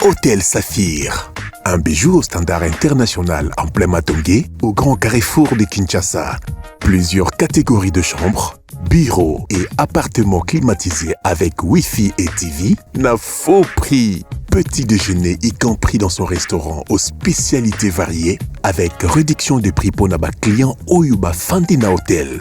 Hôtel Saphir. Un bijou au standard international en plein Matongé, au grand carrefour de Kinshasa. Plusieurs catégories de chambres, bureaux et appartements climatisés avec Wi-Fi et TV n'a faux prix. Petit déjeuner y compris dans son restaurant aux spécialités variées avec réduction de prix pour naba client Oyuba Fandina Hotel.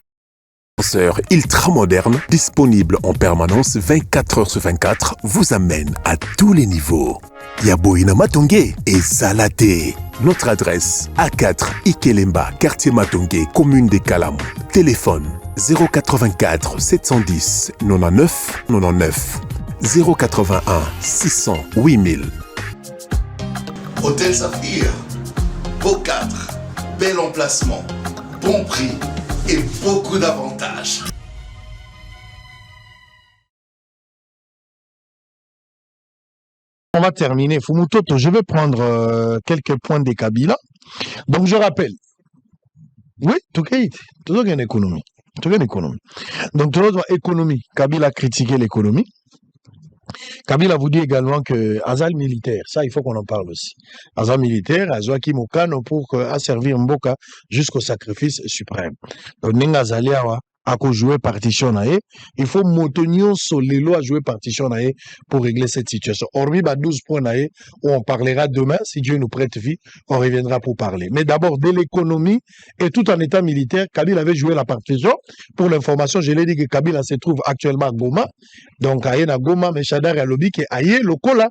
Ascenseur ultra moderne, disponible en permanence 24 heures sur 24, vous amène à tous les niveaux. Yaboina Matongé et Zalaté. Notre adresse A4 Ikelemba, quartier Matongé, commune de Kalam. Téléphone 084 710 99 99 081 600 8000. Hôtel Saphir, beau cadre, bel emplacement, bon prix et beaucoup d'avantages. On va terminer. Fumutoto, je vais prendre quelques points des Kabila. Donc, je rappelle. Oui, tout une économie. Donc, tout économie. Kabila a critiqué l'économie. Kabila vous dit également que Azal militaire, ça il faut qu'on en parle aussi. Azal militaire, Azwaki Mokano pour asservir Mboka jusqu'au sacrifice suprême. Donc, Nengazalia a joué partition nae, il faut Motonio Solelo à jouer partition nae pour régler cette situation. Hormis 12 points nae, où on parlera demain, si Dieu nous prête vie, on reviendra pour parler. Mais d'abord, de l'économie et tout en état militaire, Kabila avait joué la partition. Pour l'information, je l'ai dit que Kabila se trouve actuellement à Goma. Donc, aye na Goma, mais Chadar a lobby que aye lokola,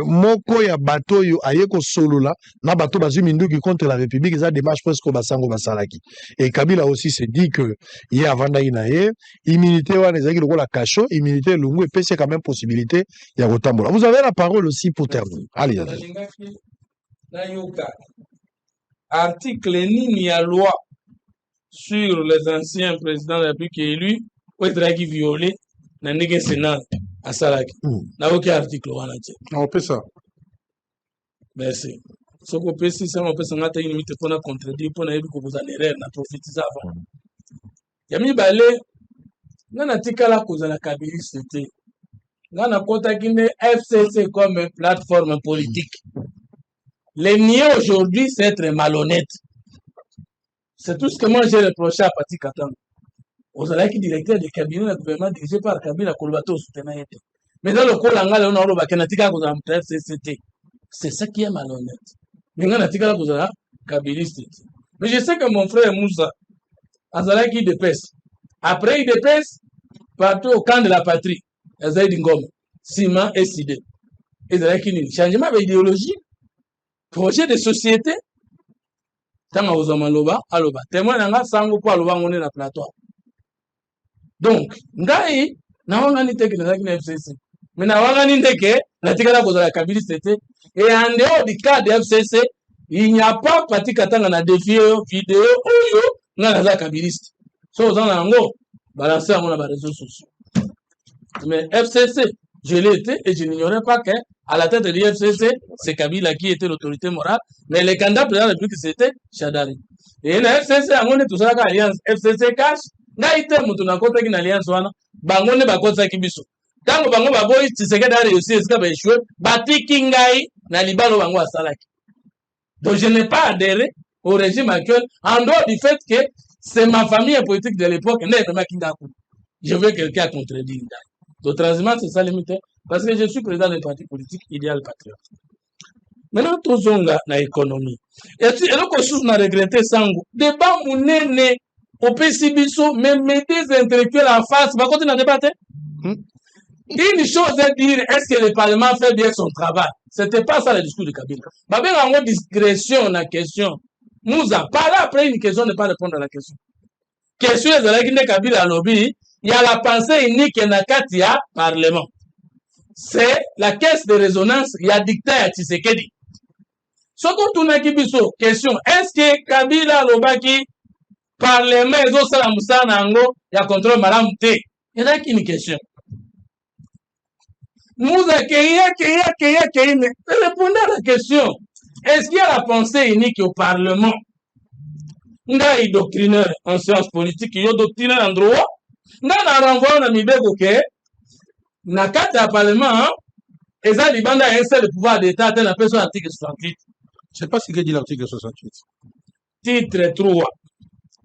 moko ya bato yo aye ko solo là, na bato bazu mindu qui contre la République, ça démarche presque au basango basalaki. Et Kabila aussi se dit que il y a Vanda Inaye, immunité ou les la cacho, immunité lungu et c'est quand même possibilité, il y a Rotambola. Vous avez la parole aussi pour terminer. Allez. Article ni à loi sur les anciens présidents de la République élus, ou est violé, n'a pas Sénat à Salaki. N'a aucun article. On peut ça. Merci. Ce qu'on peut, si on peut s'en attendre une limite pour contredire, pour que vous en erreur, n'a prophétisé avant. Yami Balé, n'a tika la cause de la kabilité. N'a contacté FCC comme une plateforme politique. Les nier aujourd'hui, c'est être malhonnête. C'est tout ce que moi j'ai reproché à Pati Katang. Vous allez qui directeur du cabinet du gouvernement dirigé par Kabila Kolbato soutenait. Mais dans le cas là, on a le Bakanatika cause de FCC. C'est ça qui est malhonnête. Mais on a tika la cause de la kabilité. Mais je sais que mon frère Moussa, Azalaki qui dépêche. Après, il dépêche partout au camp de la patrie. Azaïd Ngom, Sima et Sidé. Azalaki qui changement d'idéologie, projet de société. Tanga Ozama Loba, Aloba. Témoin n'a sango pour Aloba, on est na plateau. Donc, Ndaï, n'a pas gagné que FCC. Mais n'a pas gagné que la tigala cause de la Kabylie. Et en dehors du cas de FCC, il n'y a pas Pati Katanga na défi vidéo ou n'a la kabiliste. So dans l'ango, balancer à mon réseaux sociaux. Mais FCC, je l'ai été et je n'ignorais pas que à la tête de l'FCC, c'est Kabila qui était l'autorité morale, mais le candidat président de la République c'était Chadari. Et la FCC a monté tout ça avec l'alliance FCC cash, n'a été mutuna contre une alliance wana, bangone bakota kibiso. Tango bango baboy Tshisekedi a réussi est-ce qu'il va échouer, bati kingai na libalo bango asalaki. Donc je n'ai pas adhéré au régime actuel, en dehors du fait que c'est ma famille politique de l'époque, je veux quelqu'un à contredire. Donc, transhumance, c'est ça limite, parce que je suis président d'un parti politique idéal patriote. Maintenant, tout le monde dans l'économie. Et là, on a regretté Sango. Débat, mon nez, au PCBSO, même des intellectuels en face, va continuer à débattre. Une chose est de dire, est-ce que le Parlement fait bien son travail? C'était pas ça le discours de Kabila. Mais bien, en discrétion, la question. Nous a parlé après une question de ne pas répondre à la question. Question de la Kabila lobby, il y a la pensée unique et Nakatia Parlement. C'est la caisse de résonance, il y a dictat à Tshisekedi. Ce qu'on tourne à Kibiso, question, est-ce que Kabila Lobaki, Parlement, et autres Salamoussa Nango, il y a contrôle Madame T? Il y a une question. Nous accueillons, mais répondez à la question. Est-ce qu'il y a la pensée unique au Parlement? Il y a un doctrinaire en sciences politiques, il y a un doctrinaire en droit. Il y a un renvoi, on a mis des bouquets. Dans le cadre du Parlement, Et ça, Libanda a un seul pouvoir d'État, tel appelle son article 68. Je ne sais pas ce que dit l'article 68. Titre 3.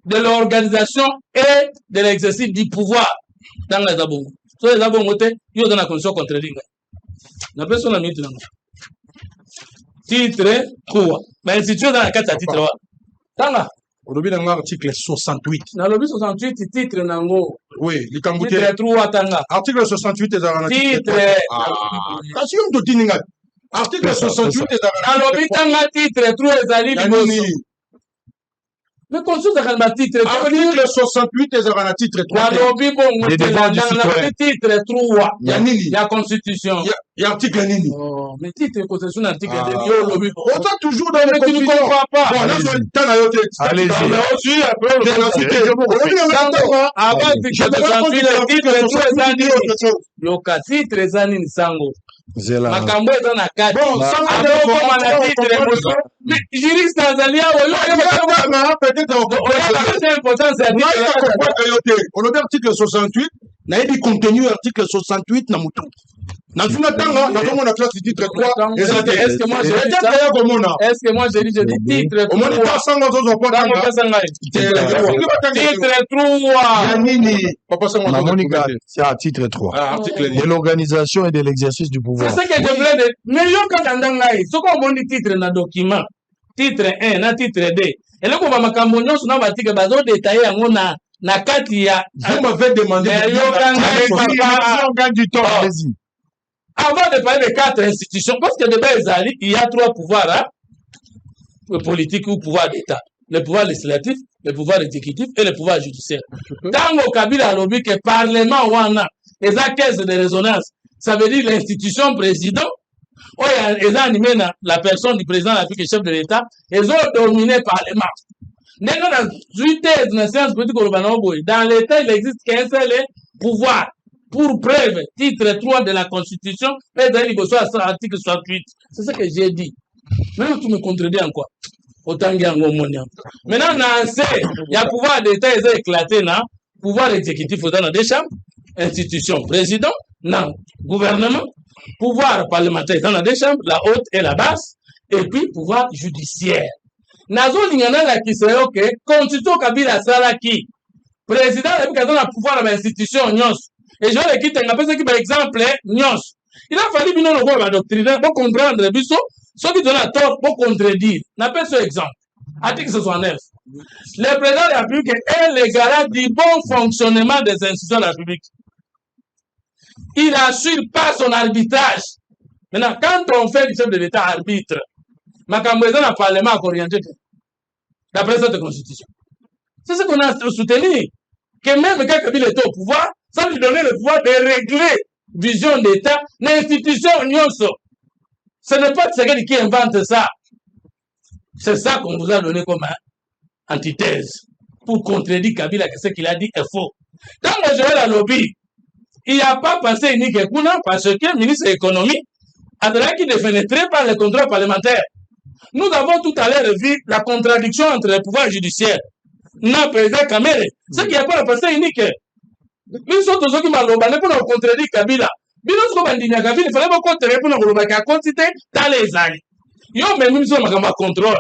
De l'organisation et de l'exercice du pouvoir dans les abongos. So les abongos, il y a dans la condition contre l'Inga. La personne a mis dans titre 3. Mais institution dans la 4 titre 3. Tanga. Aujourd'hui, dans l'article 68. Dans le 68, titre Nango. Oui, les Kangouté. Titre 3, Tanga. Article 68 est un Titre. Attention, de Tininga. Article 68 est un Dans le Tanga, titre 3, Ezali, Liboso. Mais consulte un titre 3. Article 68 est un titre 3. Dans le titre 3. Il y a constitution. Il y a article Nini. Oh, mais titre constitution, article de Autant toujours dans les tu ne comprends pas. Bon, là, je t'en ai ôté. Allez-y. Avant titre ezani sango. Makambo eza na kati. Akokoma na titre moso. Mais juriste azalia oyo c'est important c'est on a article 68 na yebi contenu article 68 na mutu. Na tuna tanga na komo na classe titre 3 est-ce que moi j'ai dit ça? Est-ce que moi j'ai dit titre 3? Au moins ta sango zozo kwa tanga. Titre 3. Nini papa sango na Monica c'est à titre 3 article de l'organisation et de l'exercice du pouvoir. C'est ce que je voulais dire. Mais yo quand ndangai soko moni titre na document titre 1 na titre 2 et là ko ba makambo nyonso na batika bazo détailler yango na kati ya vous m'avez demandé du temps. Allez-y. Avant de parler des 4 institutions, parce que de base, il y a 3 pouvoirs, hein, le politique ou pouvoir d'État. Le pouvoir législatif, le pouvoir exécutif et le pouvoir judiciaire. Dans le Kabila lobby que le Parlement wana, les caisse de résonance, ça veut dire l'institution président, ils ont animé la personne du président de la République, chef de l'État, ils ont dominé le Parlement. Dans l'État, il n'existe qu'un seul pouvoir. Pour preuve, titre 3 de la Constitution, article 68. C'est ce que j'ai dit. Maintenant, tu me contredis en quoi? Autant qu'il y a un moment. Maintenant, il y a pouvoir d'État, ils ont éclaté, non? Pouvoir exécutif dans des chambres, institution, président, non, gouvernement, pouvoir parlementaire dans des chambres, la haute et la basse, et puis pouvoir judiciaire. Nazo lingana la qui serait ok, constitution Kabila Salaki, président de la pouvoir de l'institution, nyos. Et je vais quitter un peu par exemple, nyos. Il a fallu bien le voir la doctrine pour comprendre ceux qui donnent à tort pour contredire. N'appelle ce exemple. Article 69. Le président de la République est le garant du bon fonctionnement des institutions de la République. Il assure pas son arbitrage. Maintenant, quand on fait du chef de l'État arbitre, ma dans le Parlement a orienté d'après cette constitution. C'est ce qu'on a soutenu. Que même quand Kabila était au pouvoir, ça lui donnait le pouvoir de régler vision d'État, l'institution nyonso. Ce n'est pas Tshisekedi qui invente ça. C'est ça qu'on vous a donné comme antithèse pour contredire Kabila que ce qu'il a dit est faux. Dans le Joël à lobby, il n'y a pas passé unique parce que le ministre de l'économie a qui défenestrer par le contrôle parlementaire. Nous avons tout à l'heure vu la contradiction entre le pouvoir judiciaire. Non, président Kamere, ce qui n'a pas passé unique. Nous sommes tous ceux qui m'ont dit pour contredire Kabila. Bino soko bandini ya Kabila, il fallait beaucoup te répondre pour le quantité dans les années. Yo même sur ma contrôle.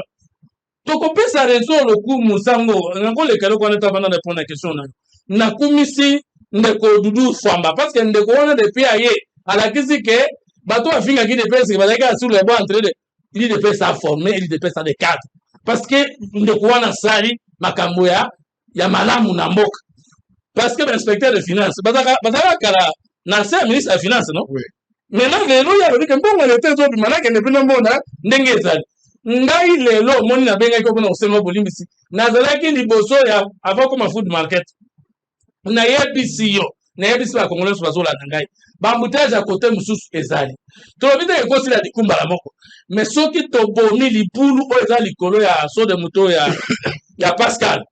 Donc on peut sa raison le coup musango. Ngako le kalo kwa neta bana répondre à la question na. Na kumisi ndeko dudu famba parce que ndeko wana depuis aye à la kisi que bato afinga qui dépêche que bazaka sur le banc en train de il dépêche à former, il dépêche à des cadres. Parce que ndeko wana sali makambo ya malamu na mboka. Parce que l'inspecteur de finances bazaka kala na c'est ministre de finance non oui. Maintenant lelo ya lobi ke mbongo le tezo bi manake ne bino mbona ndenge ezali ngai lelo moni na benga ko na osengo bolimbisi nazalaki liboso ya avant comme food market na yebisi yo na yebisi ba congolais bazola ngai ba mutage à côté mususu ezali to bita ke kosi la dikumba la moko mais soki to bomi libulu o ezali kolo ya so de muto ya Pascal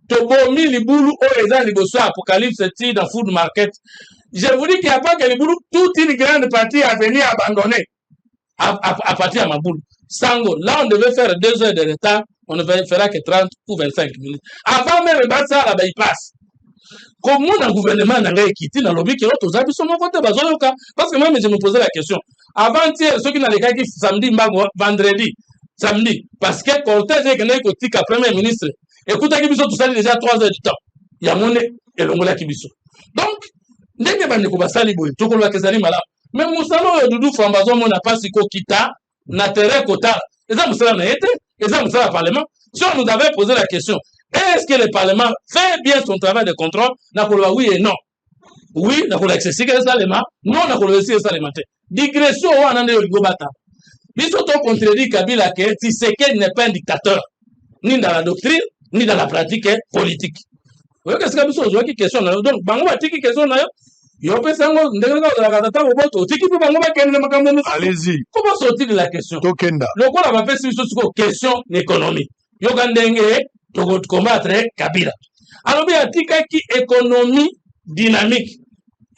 to bomi libulu o ezali liboso apocalypse ti dans food market. Je vous dis qu'il n'y a pas que les boulots, toute une grande partie a venu abandonner à partir de ma boule. Sango, là on devait faire 2 heures de retard, on ne fera que 30 ou 25 minutes. Avant même de battre ça, là, il passe. Comment le gouvernement n'a pas quitté dans le lobby qui est autorisé, parce que moi je me posais la question. Avant-hier, ceux qui n'ont pas qui samedi, vendredi, samedi, parce que cortège est que tika premier ministre. Écoutez, qui tout ça déjà 3 heures du temps. Il y a mon et l'ongola qui biso. Donc, dès que vous avez sali boy, tout le monde est malade. Mais Moussalo et Doudou Fambazo, on n'a pas si kita, n'a terre kota. Et ça, Moussala n'a été, et ça, Moussala Parlement. Si on nous avait posé la question, est-ce que le Parlement fait bien son travail de contrôle? N'a pas oui et non. Oui, n'a pas excessif que ça les mains. Non, n'a pas excessif ça les mains. Digression, on a un gobata. Bisoto contredit Kabila que Tshisekedi n'est pas un dictateur, ni dans la doctrine, ni dans la pratique politique. Vous voyez qu'est-ce que vous avez une question? Donc, Bango a une question. Allez-y. Comment sortir de la question? Tokenda. Le quoi on va faire une question économique. Yogandenge, de combattre Kabila. Alors, il y a une économie dynamique,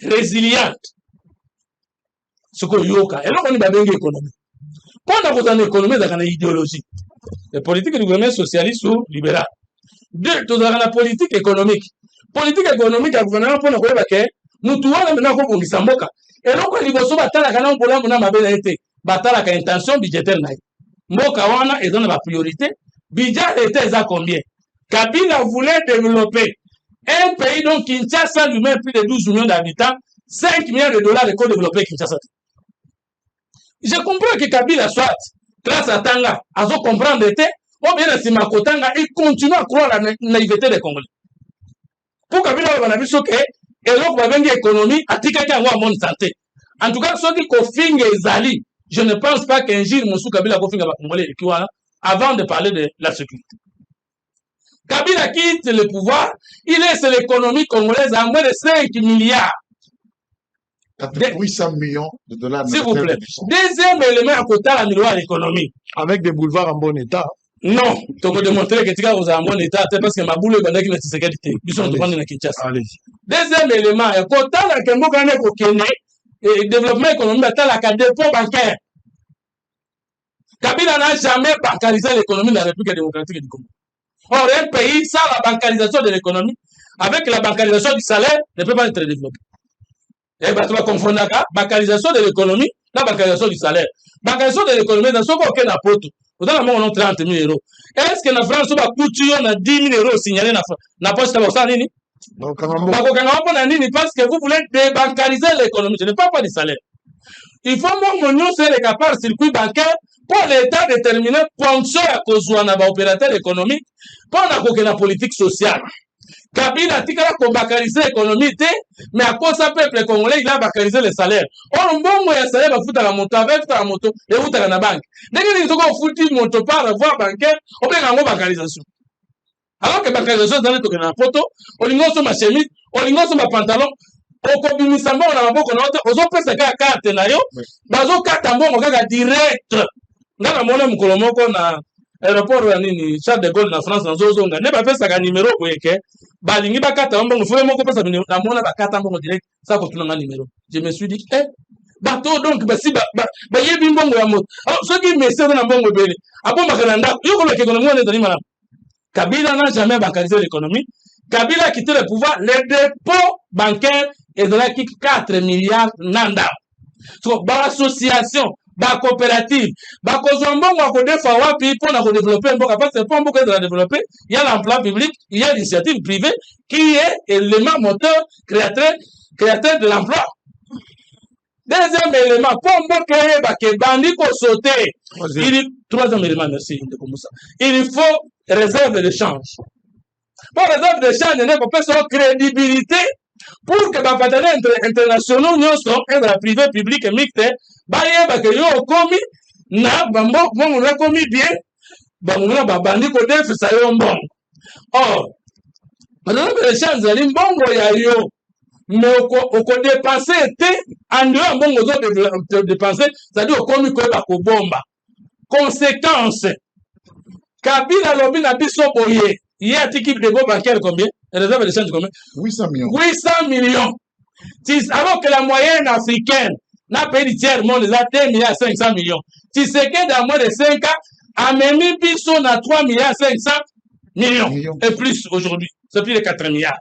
résiliente. Ce qu'on yoka. Et là, on a une économie. Pendant qu'on a une économie, on a une idéologie. La politique du gouvernement socialiste ou libéral. Deux, on a la politique économique. Politique économique, le gouvernement, pour nous dire que nous tous, maintenant, on est en Mboka. Et donc, on dit que nous avons une intention budgétaire. Mboka, on a une priorité. Budget était à combien? Kabila voulait développer un pays dont Kinshasa lui-même plus de 12 millions d'habitants, 5 milliards de dollars de co-développer Kinshasa. Je comprends que Kabila soit, grâce à Tanga, à se comprendre, ou bien à Simakotanga, il continue à croire à la naïveté des Congolais. Pour Kabila, on a vu ce que, et donc, on va venir l'économie, à Tikaka, ou à mon santé. En tout cas, ceux qui confingent les alliés, je ne pense pas qu'un jour, Moussou Kabila confingent les Congolais, avant de parler de la sécurité. Kabila quitte le pouvoir, il laisse l'économie congolaise à moins de 5 milliards. 800 millions de dollars. S'il vous plaît. Deuxième élément à côté de la milliard à l'économie. Avec des boulevards en bon état. Non, tu peux démontrer que tu es en bon état, parce que ma boule est dans la sécurité. Ils sont demandés dans Kinshasa. Deuxième élément, à côté de la développement économique, à la dépôt bancaire. Kabila n'a jamais bancarisé l'économie de la République démocratique du Congo. Or, un pays sans la bancarisation de l'économie, avec la bancarisation du salaire, ne peut pas être développé. Et bien, tu vas confondre la bancarisation de l'économie, la bancarisation du salaire. Bancarisation de l'économie, dans ce cas, aucun apport. Vous avez un 30 000 euros. Est-ce que la France va coûter 10 000 euros signalés dans la poche de la Nini? Donc, parce que vous voulez débancariser l'économie. Je ne parle pas du salaire. Il faut que c'est le capable circuit bancaire pour l'État déterminer ponction à cause d'un opérateur économique pour la politique sociale. Kabila a bancariser l'économie, mais à cause du peuple congolais, il a bancarisé les salaires. Or, on va un salaire, il la moto, avec la moto, et vous la banque. Dès que vous avez foutu moto par avoir bancaire, on peut avoir bancarisation. Alors que bancarisation, c'est une photo, on y a ma chemise, on y a ma pantalon, on a carte nayo bazo kata mbongo kaka direct ngana mona mukolo moko na aéroport ya nini Charles de Gaulle na France na zozonga ne bapesa ka numéro koyeke balingi bakata mbongo fwe moko pesa na mona bakata mbongo direct ça ko tuna numéro je me suis dit bato donc basi ba yebi mbongo ya moto alors ceux qui me servent na mbongo bele abomba kananda yoko le économie on est dans malade. Kabila n'a jamais bancarisé l'économie. Kabila a quitté le pouvoir, les dépôts bancaires et de là qui 4 milliards nanda. Donc, par association, par coopérative, par kozambongo ko defa wapi pour développer mboka parce que pour mboka de développer, il y a l'emploi public, il y a l'initiative privée qui est l'élément moteur créateur de l'emploi. Deuxième élément, pour mboka ke bandi ko sauter. Troisième élément, merci de comme ça. Il faut réserve de change. Pour réserve de change, il faut faire crédibilité pour que les partenaires internationaux, nous sommes dans la privé, public et mixte, baye que yo komi na bambo bon na komi bien bamuna babandi ko def ça yo mbongo. Or, réserve de change ali mbongo ya yo mais oko dépenser té en dehors mbongo zo dépenser, c'est-à-dire komi ko ba ko bomba. Conséquence, Kabila lobi na biso boye. Il y a un équipe de dépôt bancaire combien? Réserve de change combien? 800 millions. 800 millions. Alors que la moyenne africaine, n'a pays du tiers monde, là, 2 milliards 500 millions. Si c'est que dans moins de 5 ans, à même biso on a 3 milliards 500 millions. Et plus aujourd'hui. C'est plus de 4 milliards.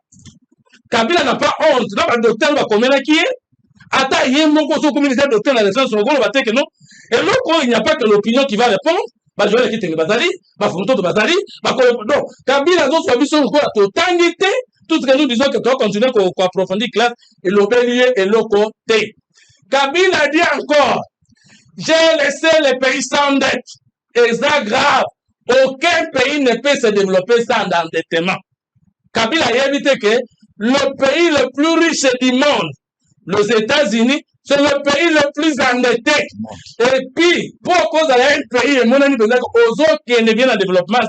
Kabila n'a pas honte. Là, le docteur va combien qui est? Attends, il y a mon conseil communautaire de la naissance sur le gros, que non. Et là, il n'y a pas que l'opinion qui va répondre. Bah, je vais quitter le Bazali, bah, photo de Bazali, bah, non. Kabila, nous, soit mission, quoi, totalité, tout ce que nous disons que tu dois continuer à approfondir classe et l'obélier et le côté. Kabila dit encore, j'ai laissé les pays sans dette. Et ça grave. Aucun pays ne peut se développer sans endettement. Kabila a évité que le pays le plus riche du monde, les États-Unis, c'est le pays le plus endetté. Et puis, pour cause d'un pays, aux autres qui ne viennent en développement,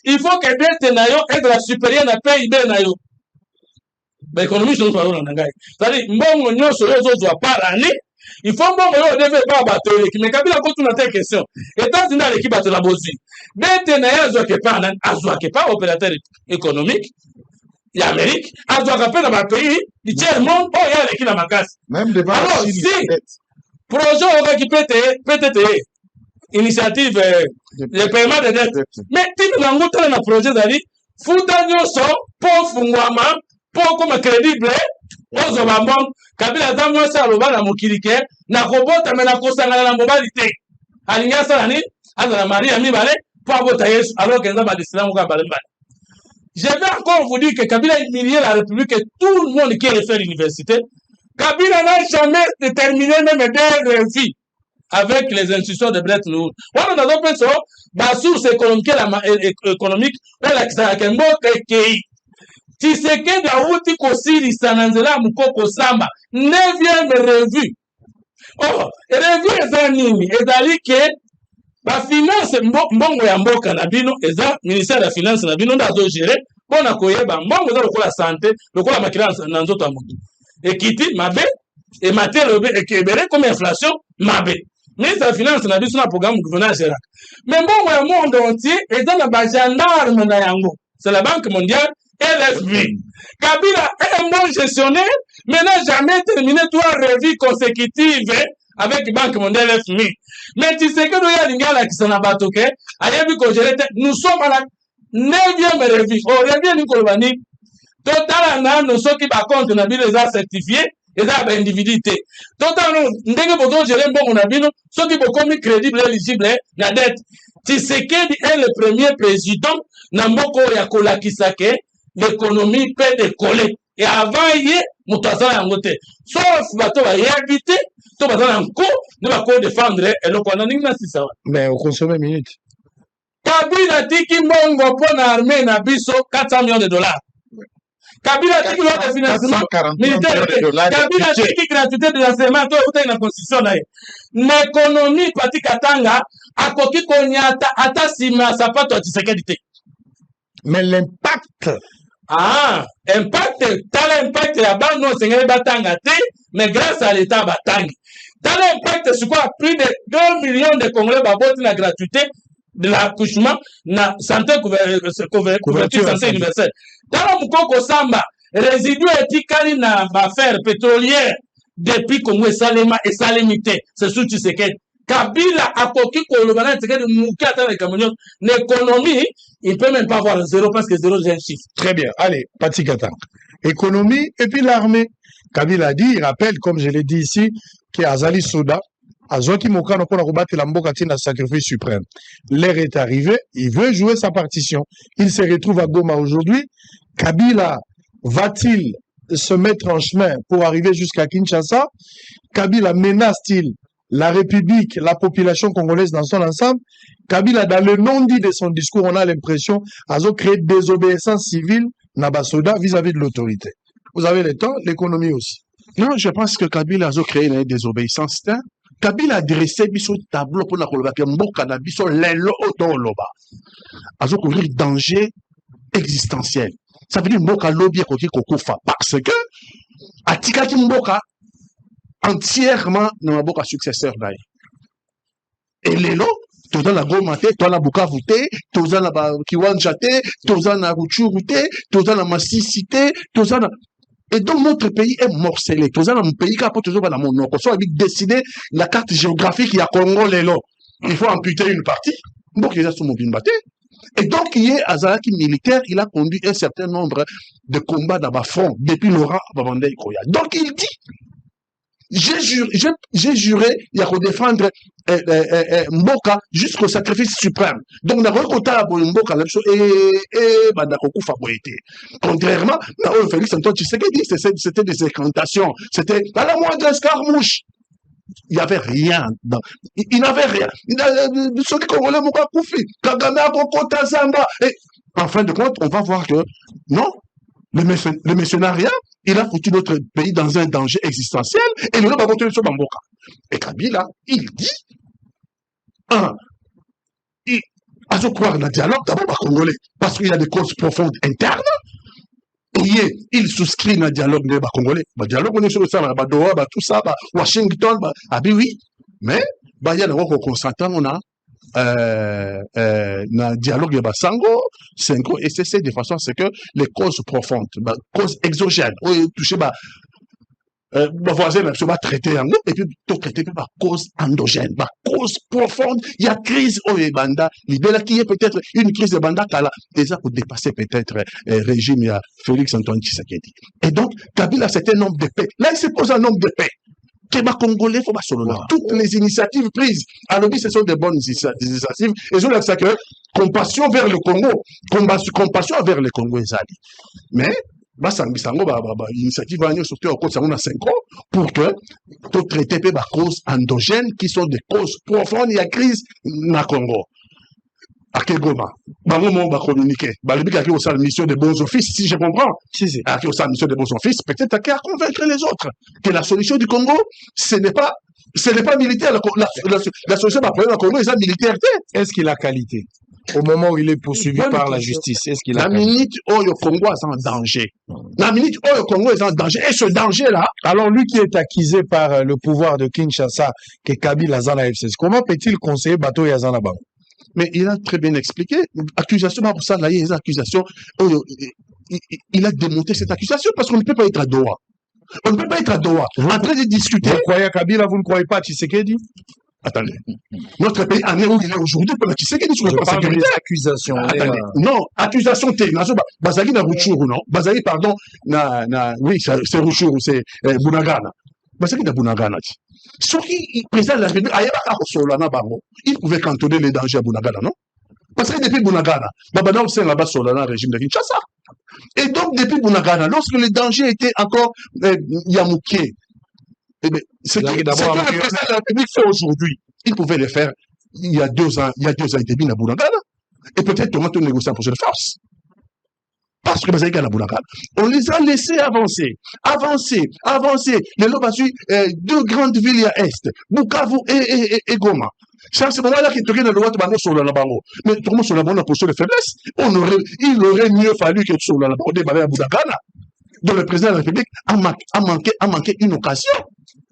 il faut que dette nayo est la supérieure à PIB nayo. L'économie, je ne sais pas où on a gagné. C'est-à-dire, bon, nous sommes les autres par année. Il faut bon, on ne devait pas battre l'équipe. Mais Kabila continue à question. États-Unis, l'équipe battre la Bosie. Dette nayo, je pas opérateur économique. Il y a l'Amérique, elle doit rappeler dans ma pays, il tient le monde, oh, il y a l'équipe dans ma casse. Même devant alors, si, projet aurait qui peut être initiative, le paiement de dettes. Mais, si nous avons un projet d'aller, Foutanyo son, pour Fungwama, pour comme crédible, aux Obamon, Kabila Zamwa Saloba, la Mokirike, na robota, mais na Kosanga, la mobilité. Alinga Salani, à la Marie, à Mibale, pour avoir alors qu'elle a pas d'Islam ou Kabalembale. Je vais encore vous dire que Kabila a humilié la République et tout le monde qui a fait l'université. Kabila n'a jamais déterminé même des refus avec les institutions de Bretton Woods. On a dans un peu la source économique, la Kembo Kei. Tu sais que Daouti Kosiri Sananzela Mukoko Samba, 9e revue. Oh, revue est un nimi, et d'aller que la finance, mbongo ya mboka na bino, eza ministère de la finance na bino ndazo gérer, pona koyeba mbongo za lokola santé, lokola makila na nzoto ya mutu. Ekiti mabe, et matériel ekebere comme inflation mabe. Ministère de la finance na biso na programme gouvernement général. Mais mbongo ya monde entier eza na ba gendarme na yango. C'est la Banque mondiale LFB. Kabila est un bon gestionnaire, mais n'a jamais terminé 3 revues consécutives avec Banque mondiale FMI. Mais tu sais que nous y a l'ingala qui s'en a battu, nous sommes à la 9e revue. Oh, revue Nicolbani. Total, nous sommes qui par contre, nous avons les certifiés, et ça, individualité. Total, nous avons géré bon, on a vu, ceux qui sont crédibles, éligibles, la dette. Tu sais que est le premier président, Namoko Yakola Kisake, l'économie peut décoller. Et avant, il y a Moutazana Yangote. Sauf, bateau va y habiter, tout va dans un coup, nous va défendre, et le Kwanani n'a pas ça. Mais au consommé minute. Kabila tiki mongo pour l'armée na biso 400 millions de dollars. Kabila tiki l'autre financement militaire. Kabila tiki gratuité de l'enseignement, tout est une constitution là. L'économie pati katanga, akoki konyata, ata sima sapato à tisekadité. Mais l'impact. Ah, impact, t'as l'impact là-bas, non, c'est un batanga, mais grâce à l'État batanga. T'as l'impact sur quoi? Plus de 2 millions de Congolais babotent la gratuité de l'accouchement, na santé couverture santé universelle. T'as l'imukoko samba, résidu éthique na affaire pétrolière depuis Congo et Salemité, c'est sous tu sais que Kabila a coquille kolobana de Moukata et Cameroun. L'économie, il peut même pas avoir 0 parce que 0 c'est un chiffre. Très bien. Allez, Patikata. Économie et puis l'armée. Kabila a dit, il rappelle, comme je l'ai dit ici, qu'il y a Azali Soda, Azoki Mokano pour combattre la Mbokatine à sacrifice suprême. L'heure est arrivée, il veut jouer sa partition. Il se retrouve à Goma aujourd'hui. Kabila va-t-il se mettre en chemin pour arriver jusqu'à Kinshasa? Kabila menace-t-il la République, la population congolaise dans son ensemble? Kabila, dans le non-dit de son discours, on a l'impression a créé désobéissance civile Nabasoda vis-à-vis de l'autorité. Vous avez le temps, l'économie aussi. Non, je pense que Kabila a créé une désobéissance. Kabila a dressé biso tableau pour la colobaque mboka na biso lelo otoloba. A couvrir danger existentiel. Ça veut dire mboka lobby koki kokufa parce que atika ki mboka entièrement dans mboka successeur d'ailleurs. Et lelo toza la Goma te, toza la Bukavu te, toza la Kiwanja te, toza la Rutshuru te, toza la Masisi te, toza la... Et donc notre pays est morcelé. Toza la pays qui a toujours la monoko. Soit il décider la carte géographique il y a Congo lelo. Il faut amputer une partie. Donc il y a sous Mobimbaté. Et donc il y a Azaraki militaire, il a conduit un certain nombre de combats dans le front depuis Laurent Babandé Koya. Donc il dit j'ai juré, il y a défendre Mboka jusqu'au sacrifice suprême. Donc, on a reconnu Mboka et Bandakoku Faboité. Contrairement, Félix Antoine Tshisekedi, c'était des incantations. C'était à la moindre escarmouche. Il n'y avait rien. Il n'avait rien. Ceux qui Congolais Mboka Koufi, Kagame Akokota Zamba. Et en fin de compte, on va voir que non, le mercenariat, il a foutu notre pays dans un danger existentiel et nous avons continué sur Bamboka. Et Kabila, il dit, il a croire dans le dialogue d'abord congolais parce qu'il y a des causes profondes internes. Et il souscrit dans le dialogue des Congolais. Le dialogue, on est sur ça, Doha, tout ça, Washington, oui, mais il y a d'abord qu'on consentant, on a dans le dialogue de Basango, Senko, et c'est de façon à ce que les causes profondes, causes exogènes, touché voisin va traiter en nous, et puis tout traiter par cause endogène, par cause profonde, il y a crise au Banda, l'idée qui est peut-être une crise de Banda qui a déjà pour dépasser peut-être régime, il y a Félix Antoine Tshisekedi. Et donc, Kabila, c'était un homme de paix. Là, il se pose un homme de paix. Congolais, faut pas solo. Toutes les initiatives prises à l'objet, ce sont des bonnes initiatives. Et je veux dire que compassion vers le Congo, compassion vers le Congo est allé. Mais, initiative surtout au cours de 5 ans pour que tout traiter les causes endogènes qui sont des causes profondes. Il y a crise dans le Congo. À Kegoma, on va communiquer. Il y a une mission de bons offices, si je comprends. Il y a une mission de bons offices, peut-être à convaincre les autres que la solution du Congo, ce n'est pas militaire. La solution du problème du Congo, c'est militaire. Est-ce qu'il a qualité? Au moment où il est poursuivi par la justice, est-ce qu'il a qualité? La minute où le Congo est en danger. La minute où le Congo est en danger. Et ce danger-là. Alors, lui qui est accusé par le pouvoir de Kinshasa, que Kabila Zana FCS, comment peut-il conseiller Bato Yazana Bango? Mais il a très bien expliqué. Accusation, pour ça, là, il y a des accusations. Il a démonté cette accusation parce qu'on ne peut pas être à Doha. On ne peut pas être à Doha en train de discuter. Vous croyez à Kabila, vous ne croyez pas à Tshisekedi? Attendez. Notre pays en est où il est aujourd'hui pour la Tshisekedi sur le plan sécuritaire. Accusations. Attendez. Non, accusation T. Bazali na Ruchuru, non? Bazali, pardon, oui, c'est Ruchuru, c'est Bunagana. Bazali na Bunagana. Ce qui présente la République, il pouvait cantonner les dangers à Bunagana, non? Parce que depuis Bunagana, Babadao c'est là-bas sur le régime de Kinshasa. Et donc, depuis Bunagana, lorsque les dangers étaient encore Yamouké, ce que le président de la République fait aujourd'hui, il pouvait le faire il y a 2 ans, et demi à Bunagana. Et peut-être qu'on va tout négocier en projet de force. Parce que on les a laissés avancer. Les lobes ont eu 2 grandes villes à Est, Bukavu et Goma. C'est à ce moment-là qu'il te le droit de sur la bango. Mais tout le monde sur la bango a posé de faiblesse. Il aurait mieux fallu que sur la bango débarrer à Bunagana. Donc le président de la République a manqué une occasion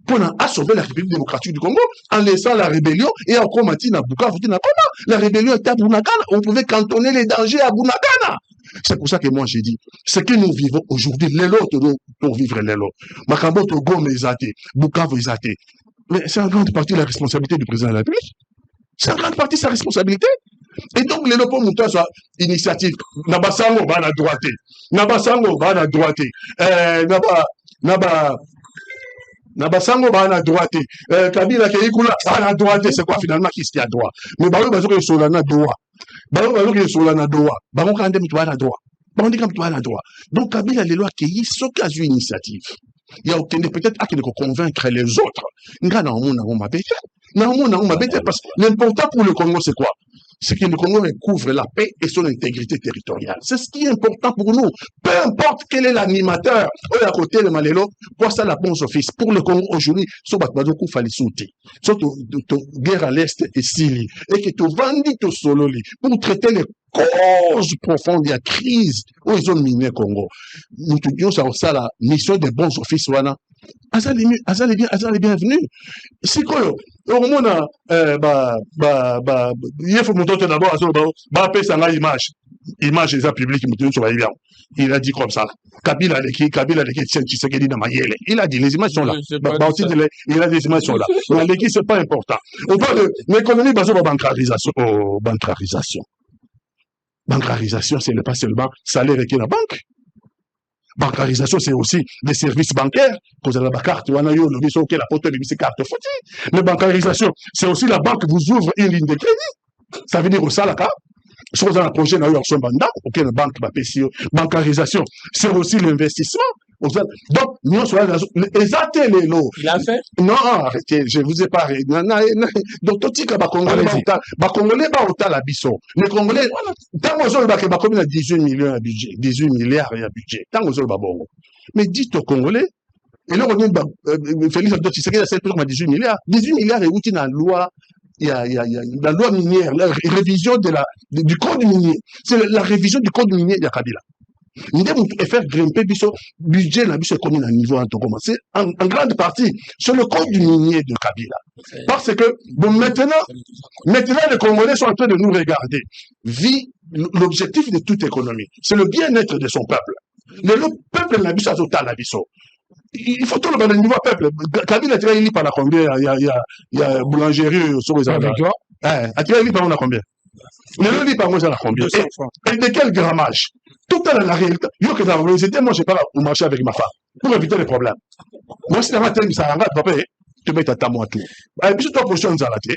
pour sauver la République démocratique du Congo en laissant la rébellion et en combattant à Bukavu. La rébellion était à Bunagana. On pouvait cantonner les dangers à Bunagana. C'est pour ça que moi j'ai dit, ce que nous vivons aujourd'hui, les lots pour vivre les lots. Makambo Togo Ezate, Bukavu Ezate. Mais c'est en grande partie la responsabilité du président de la République. C'est en grande partie sa responsabilité. Et donc les lots pour monter sa initiative. Nabasango va à la droite. Nabasango va à la droite. Nabasango va à la droite. Kabila Keikula va à la droite. C'est quoi finalement qui est à droite? Mais Barou Bazou est sur la droite. Donc, Kabila, les lois qui sont quasi initiative. Il y a aucun peut-être à convaincre les autres. Parce que l'important pour le Congo, c'est quoi? C'est que le Congo couvre la paix et son intégrité territoriale. C'est ce qui est important pour nous. Peu importe quel est l'animateur, à côté de Malélo, pour ça la bonne office. Pour le Congo aujourd'hui, so batbadoku fallait sauter. Surtout, guerre à l'Est et Sili. Et que tu vendis tout sololi pour traiter les causes profondes de la crise où ils ont miné Congo. Nous te disons ça, la mission des bons offices, voilà. Azal est bienvenu. C'est quoi, au moment, il faut monter d'abord, appeler ça image des publics, il a dit comme ça. Kabila Tshisekedi na Mayele. Il a dit, les images sont là. Il a des images sont là. L'équipe, c'est pas important. On parle de l'économie basée sur la bancarisation. Bancarisation, ce n'est pas seulement salaire qui est la banque. Bancarisation, c'est aussi des services bancaires. Vous avez la carte, la porte de carte fautive. Mais bancarisation, c'est aussi la banque vous ouvre une ligne de crédit. Ça veut dire au Salaka, sur un projet dans son mandat, auquel la banque va payer. Bancarisation, c'est aussi l'investissement. Donc, nous sommes les lots. Il a fait? Non, arrêtez, je vous ai parlé. Donc, tout ce que les Congolais va au Talabiso. Les Congolais, tant que vous avez combien de 18 millions de budget, 18 milliards de budget, tant que vous avez bon. Mais dites aux Congolais, et là, on dit, Félix Antoine Tshisekedi a 18 milliards. 18 milliards est outil dans la loi. Il y a la loi minière, la révision du code minier. C'est la révision du code minier de Kabila. Nous devons faire grimper le budget comme un niveau en commencer en grande partie sur le code minier de Kabila. Parce que bon, maintenant, les Congolais sont en train de nous regarder. L'objectif de toute économie, c'est le bien-être de son peuple. Le peuple n'a pas total abisso. Il faut tout le niveau peuple. Kabila a tiré par la combien? Il y a boulangerie sur les arbres. A tiré par la combien? Le lit par moi, j'ai la combien? Et de quel grammage? Tout à la réalité. Yo que dans la réalité, moi, je pas au marché avec ma femme. Pour éviter les problèmes. Moi, si la matin, ça regarde, papa, tu mets ta moi tout. Et puis, toi, position de zalaté.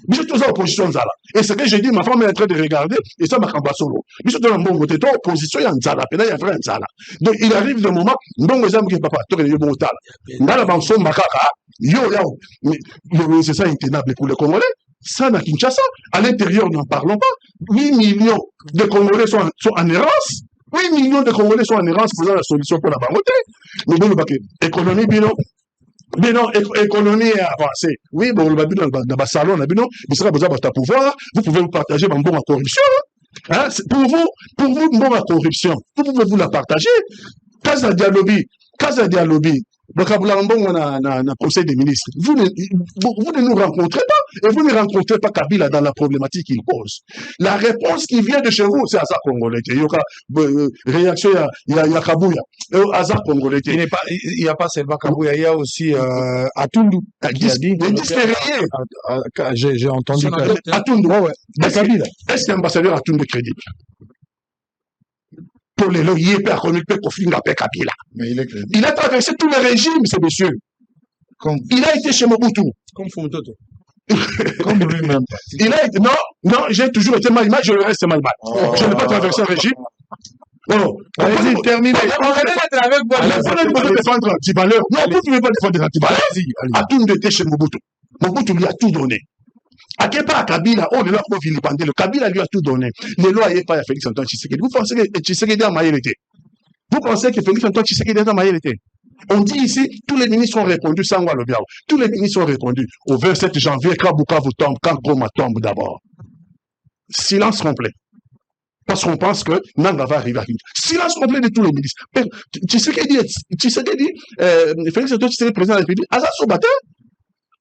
Puis, toi, opposition de zala. Et ce que j'ai dit, ma femme est en train de regarder, et ça m'a campa solo. Puis, toi, dans mon côté, toi, opposition, il y a un zala. Puis là, il y a vrai un zala. Donc, il arrive le moment, non, les hommes qui papa, toi, il y a bon tal. Dans la banque, son makaka, yo, mais c'est ça intenable pour les Congolais. Ça, à Kinshasa, à l'intérieur, n'en parlons pas. 8 millions de Congolais sont en errance. 8 millions de Congolais sont en errance pour la solution pour la banque. Mais bon, économie, économie avancée. Oui, bon, dans le salon, vous serez besoin de pouvoir. Vous pouvez vous partager un bon à corruption. Hein? Pour vous, bon à corruption. Vous pouvez vous la partager. Casa Dialobi. Donc, on a un conseil des ministres. Vous ne nous rencontrez pas et vous ne rencontrez pas Kabila dans la problématique qu'il pose. La réponse qui vient de chez vous, c'est Azar Congolais. Il y a réaction, il y a Kabouya. Azar Congolais. Il n'y a pas seulement Kabouya, il y a aussi Atundu qui a dit. J'ai entendu Atundu, ouais. Est-ce qu'il y a un ambassadeur Atundu crédible? Pour les lois, il peut connecter conflit avec Kabila. Mais il a traversé tous les régimes, ce monsieur. Il a été chez Mobutu. Comme Fumutoto. Comme lui-même. Il a été, non, j'ai toujours été mal, je le reste mal. Je n'ai pas traversé un régime. Oh, allez-y, terminez. On va être avec vous. Vous pouvez défendre l'antivaleur. Non, vous ne pouvez pas défendre l'antivaleur. Atundu était chez Mobutu. Mobutu lui a tout donné. À quel part Kabila, on est là pour vilipender. Le Kabila lui a tout donné. Les lois n'aient pas à Félix Antoine Tshisekedi. Vous pensez que Tshisekedi a maillé? Vous pensez que Félix Antoine Tshisekedi a maillé? On dit ici, tous les ministres ont répondu, Sangwa Lobiao. Tous les ministres ont répondu. Au 27 janvier, quand Bukavu tombe, quand Goma tombe d'abord. Silence complet. Parce qu'on pense que Nanga va arriver à Kinshasa. Silence complet de tous les ministres. Tshisekedi, Félix Antoine Tshisekedi, président de la République, Aza Sobata,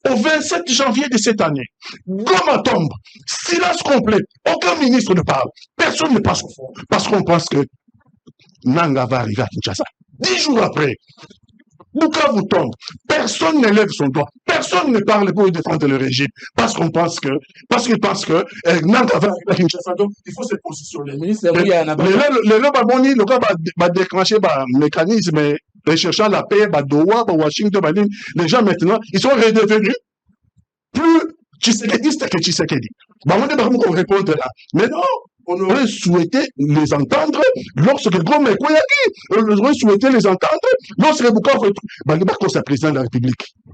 au 27 janvier de cette année, Goma tombe, silence complet, aucun ministre ne parle, personne ne passe au fond, parce qu'on pense que Nanga va arriver à Kinshasa. 10 jours après, Bukavu tombe, personne ne lève son doigt, personne ne parle pour défendre le régime, parce qu'il pense que Nanga va arriver à Kinshasa, donc il faut se positionner. Le Baboni, le gars va déclencher un mécanisme recherchant la paix, Doha, Washington, les gens maintenant, ils sont redevenus plus Tshisekedi que Tshisekedi. On va répondre là. Mais non, on aurait souhaité les entendre lorsque Goma et Koyaki, on aurait souhaité les entendre lorsque Bukavu, c'est le président de la République. Le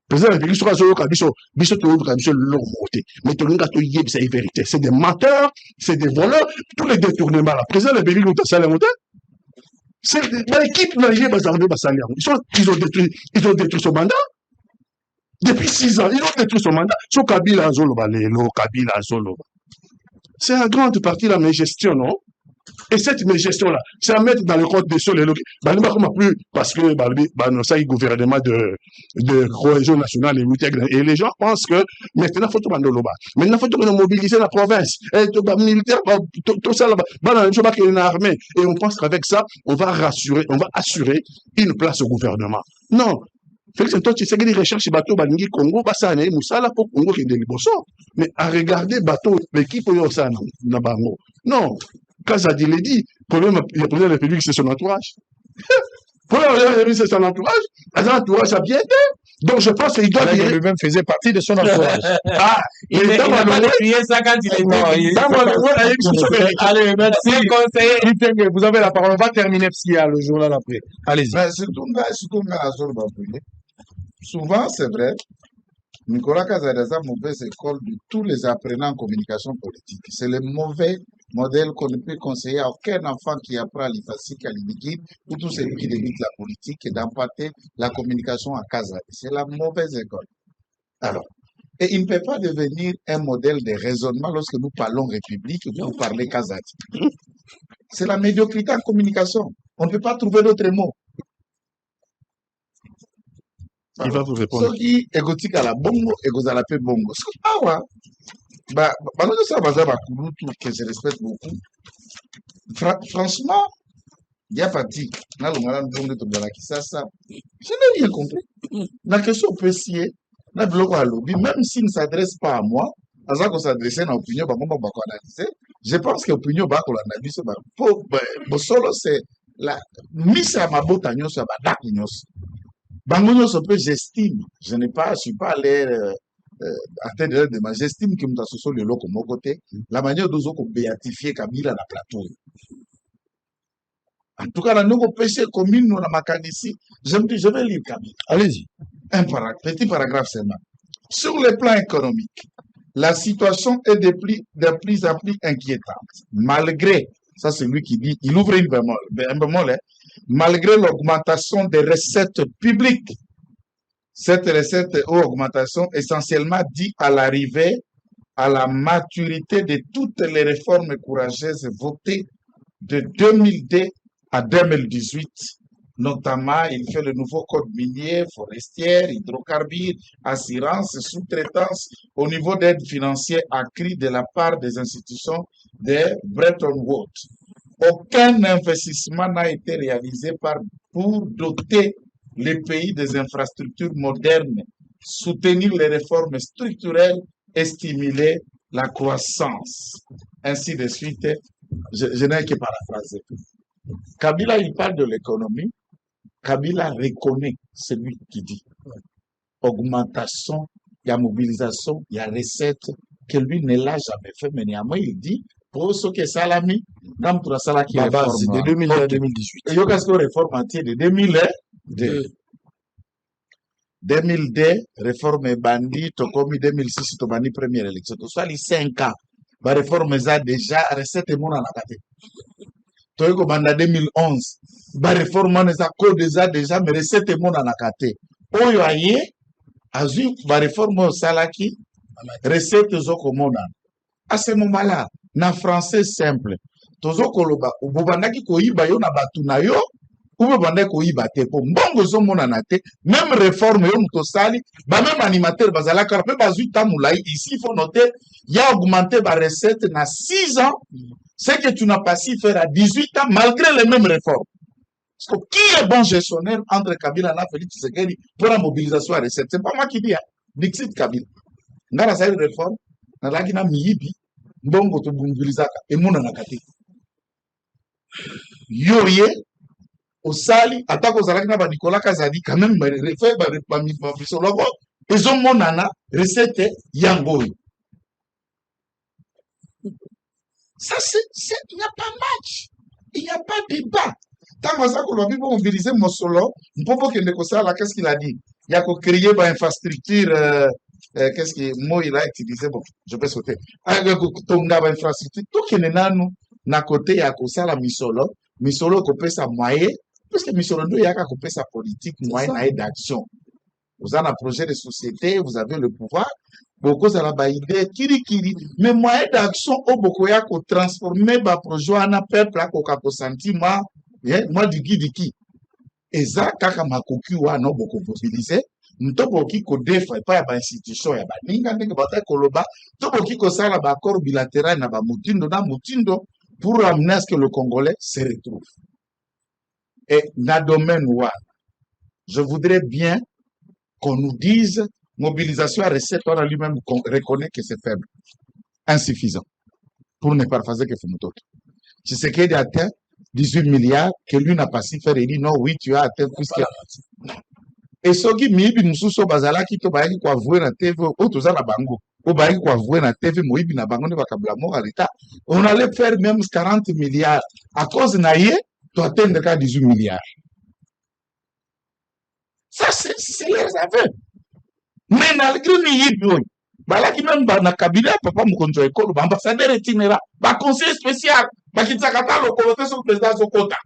président de la République sera sur le cabisso, leur monté. Mais tout le monde a tout yé, c'est la vérité. C'est des menteurs, c'est des voleurs, tous les détournements. Le président de la République, nous a monté. C'est l'équipe ils ont détruit son mandat. Depuis 6 ans, ils ont détruit son mandat. Sur Kabila Azoloba, Kabila Azoloba. C'est en grande partie la mégestion, non? Et cette mégestion-là, c'est à mettre dans le compte des sols et plus parce que ça y gouvernement de cohésion nationale et les gens pensent que maintenant il faut tout mandoloba. Maintenant il faut mobiliser la province. Et militaire, tout ça là-bas, une armée. Et on pense qu'avec ça, on va assurer une place au gouvernement. Non. Félix Antoine Tshisekedi recherche bateau Balingi Congo, Bassane, Moussala pour Congo qui est des Liboso. Mais à regarder bateau, l'équipe Yosana, Nabango. Non. Kazadi l'a dit, le président de la République, c'est son entourage. Pour c'est son entourage. Son entourage a bien aidé. Donc je pense qu'il doit dire. Lui-même faisait partie de son entourage. Ah, il n'a pas crié ça quand il était. Allez, merci. Conseiller. Vous avez la parole. On va terminer FCA le journal après. Allez-y. Mais surtout, souvent, c'est vrai, Nicolas Kazadeza, mauvaise école de tous les apprenants en communication politique. C'est le mauvais modèle qu'on ne peut conseiller à aucun enfant qui apprend à l'IFASIC, à l'IMIGID, ou tout celui qui débute la politique et d'empâter la communication à Kazadeza. C'est la mauvaise école. Alors, et il ne peut pas devenir un modèle de raisonnement lorsque nous parlons République ou nous parlons Kazadeza. C'est la médiocrité en communication. On ne peut pas trouver d'autres mots. Il va vous répondre. Ce qui est gothique à la bongo et vous allez bongo. Ah ouais. Bah, que je respecte beaucoup. Franchement, il y a fatigue. Je n'ai rien compris. La question peut s'y même s'il ne s'adresse pas à moi, ça s'adresse à l'opinion, je pense que l'opinion va c'est la mise à ma botte à j'estime, je suis pas allé à tête de ma j'estime que nous avons le loco mon côté, la manière dont nous béatifier Kabila na plateau. En tout cas, nous avons péché commune, nous avons ici. Je vais lire Kabila. Allez-y. Petit paragraphe seulement. Sur le plan économique, la situation est de plus en plus inquiétante. Malgré, ça c'est lui qui dit, il ouvre un bémol, malgré l'augmentation des recettes publiques. Cette recette ou augmentation essentiellement dit à l'arrivée à la maturité de toutes les réformes courageuses votées de 2002 à 2018. Notamment, il fait le nouveau code minier, forestier, hydrocarbures, assurance, sous-traitance au niveau d'aide financière accrue de la part des institutions de Bretton Woods. Aucun investissement n'a été réalisé pour doter les pays des infrastructures modernes, soutenir les réformes structurelles et stimuler la croissance. Ainsi de suite, je n'ai que paraphraser. Kabila, il parle de l'économie. Kabila reconnaît celui qui dit augmentation, il y a mobilisation, il y a recette, que lui ne l'a jamais fait, mais néanmoins il dit pour ce qui est salami, dans pour la salle qui est de 2000 à 2018. Et il y a une réforme entière de 2002. 2002, réforme bandit, comme 2006, tu as première élection. Tout ça, les 5 ans, la réforme a déjà recette et mon en a gâté. Tu as 2011, la réforme a déjà, mais recette et mon en a gâté. Oyo aye, azu, la réforme salaki, recette zoko mona. À ce moment-là, na français simple, tozo koloba, ubandaki koiba yo na batu na yo, ube bandaki koiba te, po mbongo zo mona na te, même réforme yo mutosali, ba même animateur bazalaka, pe bazu tamulai, ici il faut noter, il y a augmenté ba recette na 6 ans, ce que tu n'as pas su faire à 18 ans, malgré les mêmes réformes. Parce que qui est bon gestionnaire entre Kabila et Félix Tshisekedi pour la mobilisation à recette? C'est pas moi qui dis, hein. Dixit Kabila. Ngara sa réforme, na laki na miyibi, mbongo to mobilisaka, et mona na kate. Yoye, osali, atako zalaki na ba Nicolas Kazadi, quand même, refait ba misologo, ils ont monana, recette, yangoy. Ça, il n'y a pas match. Il n'y a pas débat. Tant que ça, qu'on a mobiliser mon solo, on peut pas que qu'est-ce qu'il a dit? Il y a qu'à créer une infrastructure, qu'est-ce que moi il a utilisé, bon, je peux sauter. Tonga infrastructure, tout qui est là, nous, na côté, il y a qu'à ça la misolo qu'on peut sa moyen, parce que misolo, il y a qu'à couper sa politique, moyen d'action. Vous avez un projet de société, vous avez le pouvoir, beaucoup ça la idée, kiri, mais moyen d'action, au beaucoup y a qu'à transformer, bah, projet en un peuple, là, qu'au sentiment, moi, du qui. Et ça, kaka makoki wa no beaucoup mobilisé, n'tobo ki ko defa pas ya ba institution ya ba ninga ndenge bata koloba, tobo ki ko sala ba accord bilatéral na ba mutindo pour amener à ce que le Congolais se retrouve. Et dans le domaine où je voudrais bien qu'on nous dise mobilisation à recette, on a lui-même reconnaît que c'est faible, insuffisant, pour ne pas faire que Fumutoto. Tshisekedi atteint 18 milliards, que lui n'a pas su faire, il dit non, oui, tu as atteint plus que... Et ce qui mibi mususo bazala qui to bayaki kwa vouer na TV, o toza na bango. O bayaki kwa vouer na TV, moibi na bango ne bakabla mo à l'État. On allait faire même 40 milliards. À cause na ye, tu atteindre qu'à 18 milliards. Ça, c'est les affaires. Mais malgré les yibi, balaki même na cabinet, papa moukonjo école, ambassadeur itinérant, conseiller spécial, kitakata le comité sur le président Sokota.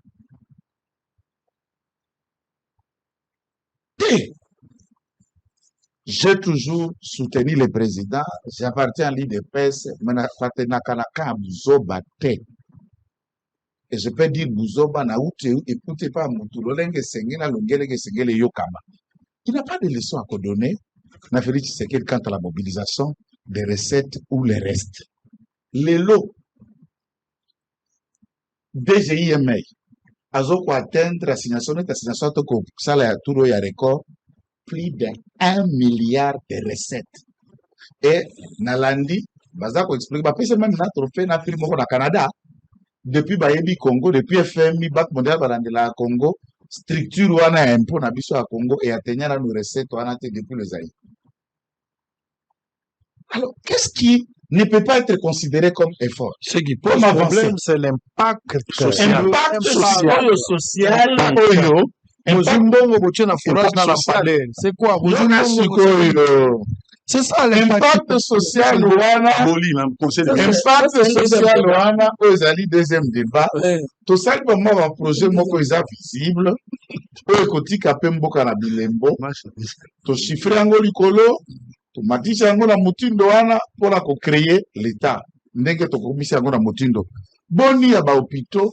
J'ai toujours soutenu le président. J'appartiens à l'IDPS, mais et je peux dire Bouzoba na écoutez pas Moutoulolengue Sengela Longelege Sengele Yokama. Il n'a pas de leçon à donner. N'a fallu que c'est quant à la mobilisation des recettes ou les restes. Les lots DGIMA, Azoko atteindre l'assignation de l'assignation de salaire tout ya record plus d'1 milliard de recettes. Et Nalandi, Bazako explique, c'est même un trophée na firme au Canada. Depuis Bayebi Congo, depuis FMI, Banque mondiale Barandela Congo, structure ou un impôt na biso à Congo et atteignant nos recettes ou depuis les années. Alors, qu'est-ce qui ne peut pas être considéré comme effort? Ce qui pose problème, c'est l'impact social. L'impact social. C'est quoi? C'est ça l'impact social. L'impact social, aux alliés deuxième débat. Tout ça, comme un projet, moi, visible. Au côté, Kapembo, Kanabilembo. Tout chiffré en Golikolo. Tout matisse en Gola Moutindo, pour la créer l'État. N'est-ce que commissaire en Gola Moutindo. Boni à Baopito,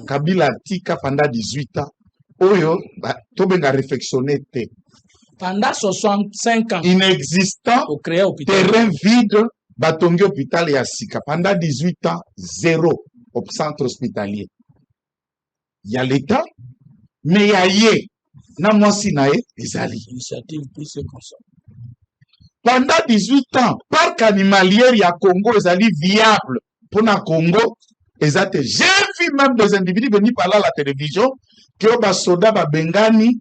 Kabila Tika pendant 18 ans. Oyo, Tobenga réflexionné. Pendant 65 ans, inexistant, terrain vide, Batongi hôpital et Asika. Pendant 18 ans, zéro au centre hospitalier. Il y a l'État, mais il y a yé. Na mwasi na ye, ezali. Initiative plus comme ça. Pendant 18 ans, parc animalier ya Congo, ezali viable. Pour na Congo, ezate. J'ai vu même des individus venir parler à la télévision, que ba soda ba bengani,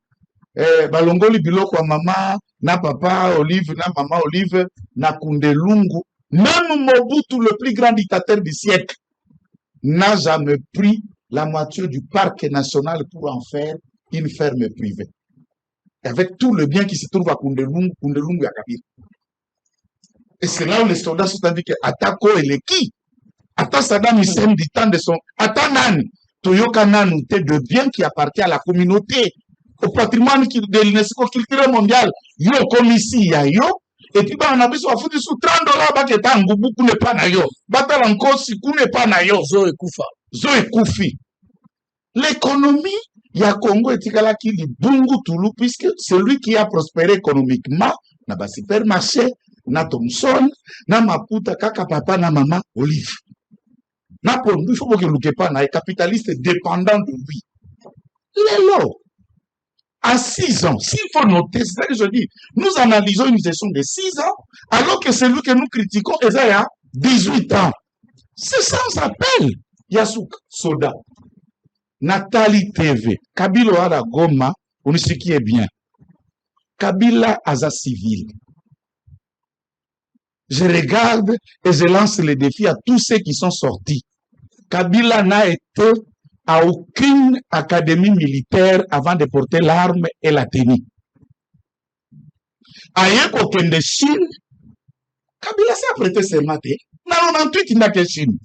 balongoli biloko mama na papa Olive na maman Olive na Kundelungu. Même Mobutu, le plus grand dictateur du siècle, n'a jamais pris la moitié du parc national pour en faire une ferme privée. Avec tout le bien qui se trouve à Kundelungu et à Kabila. Et c'est là où les soldats sont dit que Atako et les qui? Attends Saddam Hussein du temps de son... Attends Nani. Toyoka Nanu, de bien qui appartient à la communauté, au patrimoine de l'UNESCO culturel mondial. Yo comme ici, yo. Et puis on a besoin de foutre sous $30 bah que tant beaucoup n'est pas na yo. Batal encore si coup n'est pas na yo. Zo et Koufa. Zo et Koufi. L'économie, il y a Congo et Tikala qui dit Bungu Toulou, puisque celui qui a prospéré économiquement, n'a pas supermarché, na Thomson, na Maputa, kaka papa, na maman, Olive. Na pour il faut que le pas na capitaliste dépendant de lui. Les lots. À 6 ans, s'il faut noter, c'est ça que je dis, nous analysons une gestion de 6 ans, alors que celui que nous critiquons est à 18 ans. C'est sans appel. Yasouk, Soda. Nathalie TV. Kabila Ara Goma, on sait qui est bien. Kabila Aza Civil. Je regarde et je lance le défi à tous ceux qui sont sortis. Kabila n'a été à aucune académie militaire avant de porter l'arme et la tenue. Aïe qu'aucun de Chine, Kabila s'est apprêté ses matés. Non, 98, il n'a que Chine.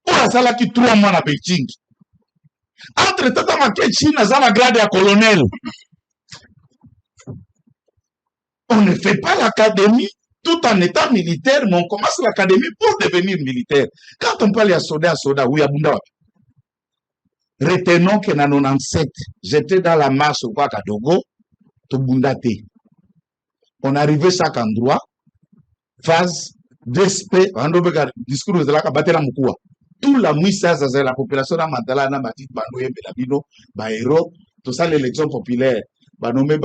Pour la salle qui 3 mois à Beijing. Entre temps, ma Chine a la grade à colonel. On ne fait pas l'académie tout en étant militaire, mais on commence l'académie pour devenir militaire. Quand on parle à soda, oui, à Bunda. Retenons que en 97, j'étais dans la marche au Kadogo, to Bundate. On arrivait chaque endroit, phase, DSP, discours de la Kabatera Mukua. Tout la nuit, ça, c'est la population de Mandala, Namatit, Banoye, Belabino, Baero, tout ça, l'élection populaire. Banomé,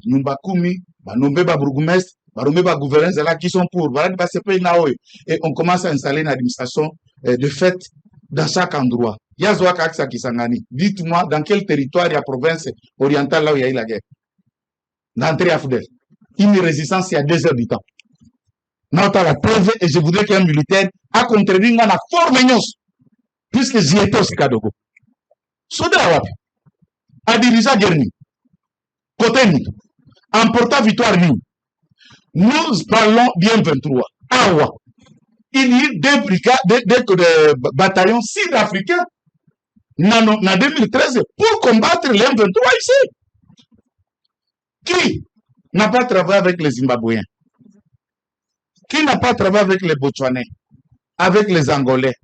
Numbakumi, Banomé, Bourgmestre, Banomé, gouverneur, c'est là qui sont pour. Voilà, et on commence à installer une administration de fait dans chaque endroit. Yazouaka Aksa Kisangani. Dites-moi dans quel territoire il y a province orientale là où il y a eu la guerre. D'entrée à Foudel. Une résistance il y a 2 heures du temps. Nota la preuve et je voudrais qu'un militaire a contredit la forme puisque j'y étais au Kadogo. Soda Wap a dirigé la guerre. Côté ni. En portant victoire ni. Nous parlons bien 23. Awa. Il y a eu 2 brigades, 2 bataillons sud-africains en 2013 pour combattre les M23 ici. Qui n'a pas travaillé avec les Zimbabwéens? Qui n'a pas travaillé avec les Botswanais, avec les Angolais?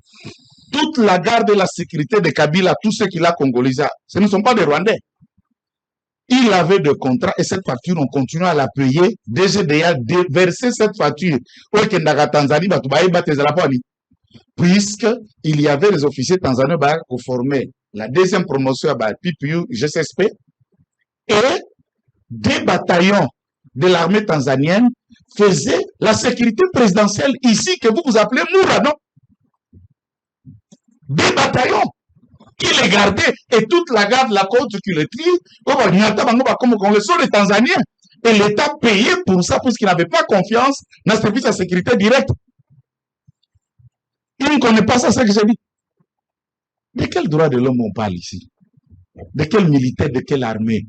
Toute la garde et la sécurité de Kabila, tous ceux qui l'ont congolisé, ce ne sont pas des Rwandais. Il avait des contrats et cette facture, on continue à la payer. DGDA verser cette facture au Tanzanie, puisqu'il y avait les officiers tanzaniens qui formaient la 2e promotion à PPU, GSSP, et 2 bataillons de l'armée tanzanienne faisaient la sécurité présidentielle ici, que vous appelez Moura, non? 2 bataillons qui les gardaient et toute la garde, la côte qui les trie, comme sont les Tanzaniens. Et l'État payait pour ça parce qu'il n'avait pas confiance dans le service de sécurité directe. Il ne connaît pas ça, c'est ce que j'ai dit. De quel droit de l'homme on parle ici? De quel militaire, de quelle armée?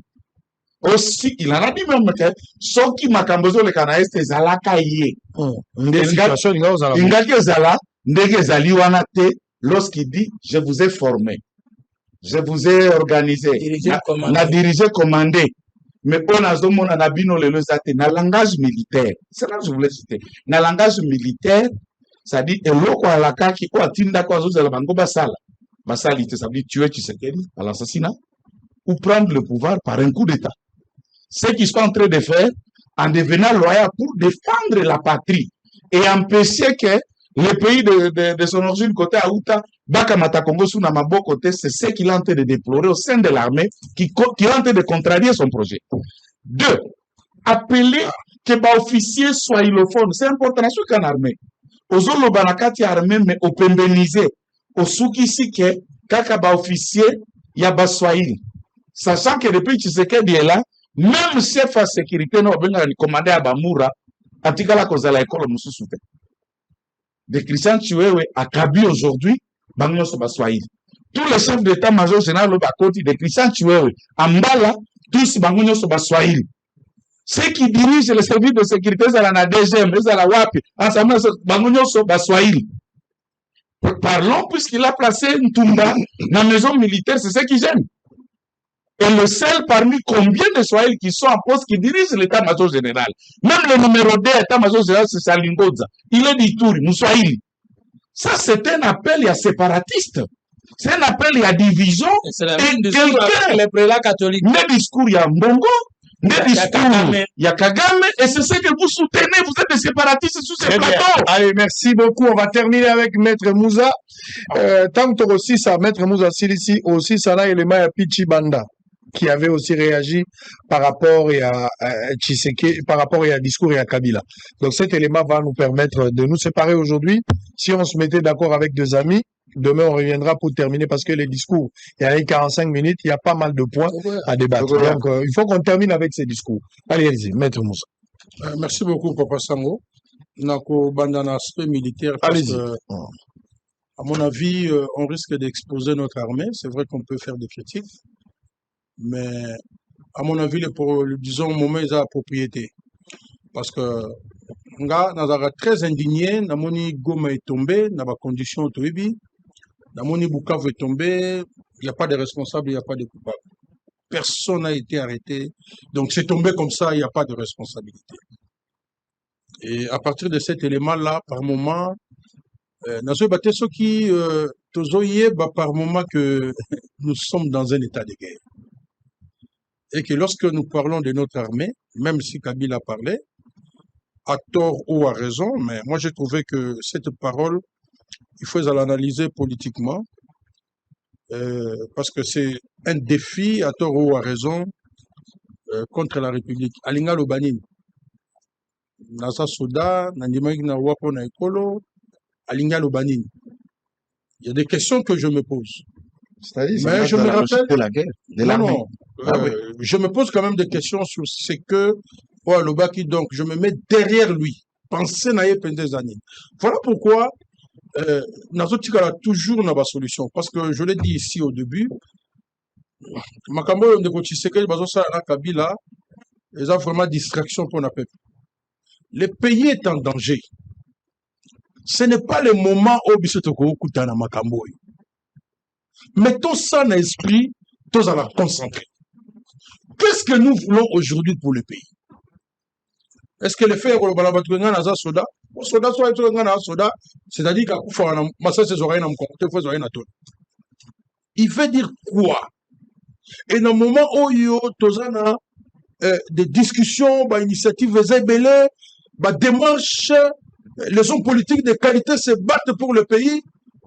Aussi, il en a dit même que ceux qui m'a cambozo le Canada, c'est Zalaka Yé. Lorsqu'il dit, je vous ai formé, je vous ai organisé, na dirigé, commandé, mais on a zomo na nabino le lezate, na langage militaire. C'est là que je voulais citer. Na langage militaire, ça dit, et l'oko à la kaki, ou à tinda kwa zozo la bango basala. Basalite, ça veut dire tuer Tshisekedi à l'assassinat, ou prendre le pouvoir par un coup d'État. Ce qu'ils sont en train de faire, en devenant loyal pour défendre la patrie, et empêcher que le pays de son origine côté Aouta, Bakamata Congo sous Namabo côté, c'est ce qu'il est en train de déplorer au sein de l'armée qui est en train de contrarier son projet. 2. Appeler que les officiers soient illophones. C'est important sur qu'en armée. Aux autres, banakati armée, mais au pembénisé. Au soukisi que, kaka ba officier, y a ba swahili. Sachant que depuis Tshisekedi est là, même chef de sécurité, nous avons commandé à Bamoura, à Tikala Kozala école Moussousoute. De Christian Chiwewe à Kabi aujourd'hui, Bangno Sobaswahili. Tous les chefs d'état-major général de Bakoti, de Christian Chiwewe, à Mbala, tous Bangno Sobaswahili. Ceux qui dirigent le service de sécurité, c'est la DGM, c'est la WAP, ensemble, Bangno Sobaswahili. Parlons, puisqu'il a placé Ntumba dans la maison militaire, c'est ce qui gêne. Et le seul parmi combien de Swahili qui sont en poste qui dirigent l'état-major général. Même le numéro 2 état-major général, c'est Salingoza. Il est d'Ituri, Moussouahili. Ça, c'est un appel à séparatiste. C'est un appel à division. C'est la même discours avec les prélats catholiques. Le discours, il y a Mbongo. Le discours, il y a Kagame. Et c'est ce que vous soutenez. Vous êtes des séparatistes sous ces plateaux. Allez, merci beaucoup. On va terminer avec Maître Moussa. Tant que aussi ça, Maître Moussa Silisi, aussi ça là, il est à Pichi Banda, qui avait aussi réagi par rapport à Tshisekedi, par rapport à discours et à Kabila. Donc cet élément va nous permettre de nous séparer aujourd'hui. Si on se mettait d'accord avec 2 amis, demain on reviendra pour terminer parce que les discours, il y a 45 minutes, il y a pas mal de points à débattre. Donc il faut qu'on termine avec ces discours. Allez, allez-y, Maître Moussa. Merci beaucoup, Papa Sango. Nako bandana aspect militaire parce que, à mon avis, on risque d'exposer notre armée. C'est vrai qu'on peut faire des critiques. Mais à mon avis, disons, le moment est à propriété. Parce que, nga, nazara très indigné, namoni Goma est tombé, dans la condition Toibi, namoni Bukavu est tombé, il n'y a pas de responsable, il n'y a pas de coupable. Personne n'a été arrêté. Donc c'est tombé comme ça, il n'y a pas de responsabilité. Et à partir de cet élément-là, par moment, nazo baté ceux qui, tozoye, par moment que nous sommes dans un état de guerre. Et que lorsque nous parlons de notre armée, même si Kabila parlait, à tort ou à raison, mais moi j'ai trouvé que cette parole, il faut l'analyser politiquement, parce que c'est un défi, à tort ou à raison, contre la République. Alinga Lobanin, Nasa Soda, Nandimag na Wapo na Ekolo, Alinga Lobanin. Il y a des questions que je me pose. C'est-à-dire, ça Mais passe je dans me la logique rappelle. de la guerre, de Non, l'armée. non. Ah oui. Je me pose quand même des questions sur ce que Lobaki, donc, je me mets derrière lui. Penser naïe pendant des années. Voilà pourquoi Nazotika a toujours une solution. Parce que je l'ai dit ici au début, Makambo Ndeko Tshisekedi Bazosa na Kabila, ils ont vraiment distraction pour la peuple. Le pays est en danger. Ce n'est pas le moment où Bissotoko Kutana Makambo. Mettons ça dans l'esprit, tous à la concentrer. Qu'est-ce que nous voulons aujourd'hui pour le pays? Est-ce que le fait que le soda, c'est-à-dire il veut dire quoi? Et dans le moment où il y a des discussions, des initiatives, des démarches, les hommes politiques de qualité se battent pour le pays.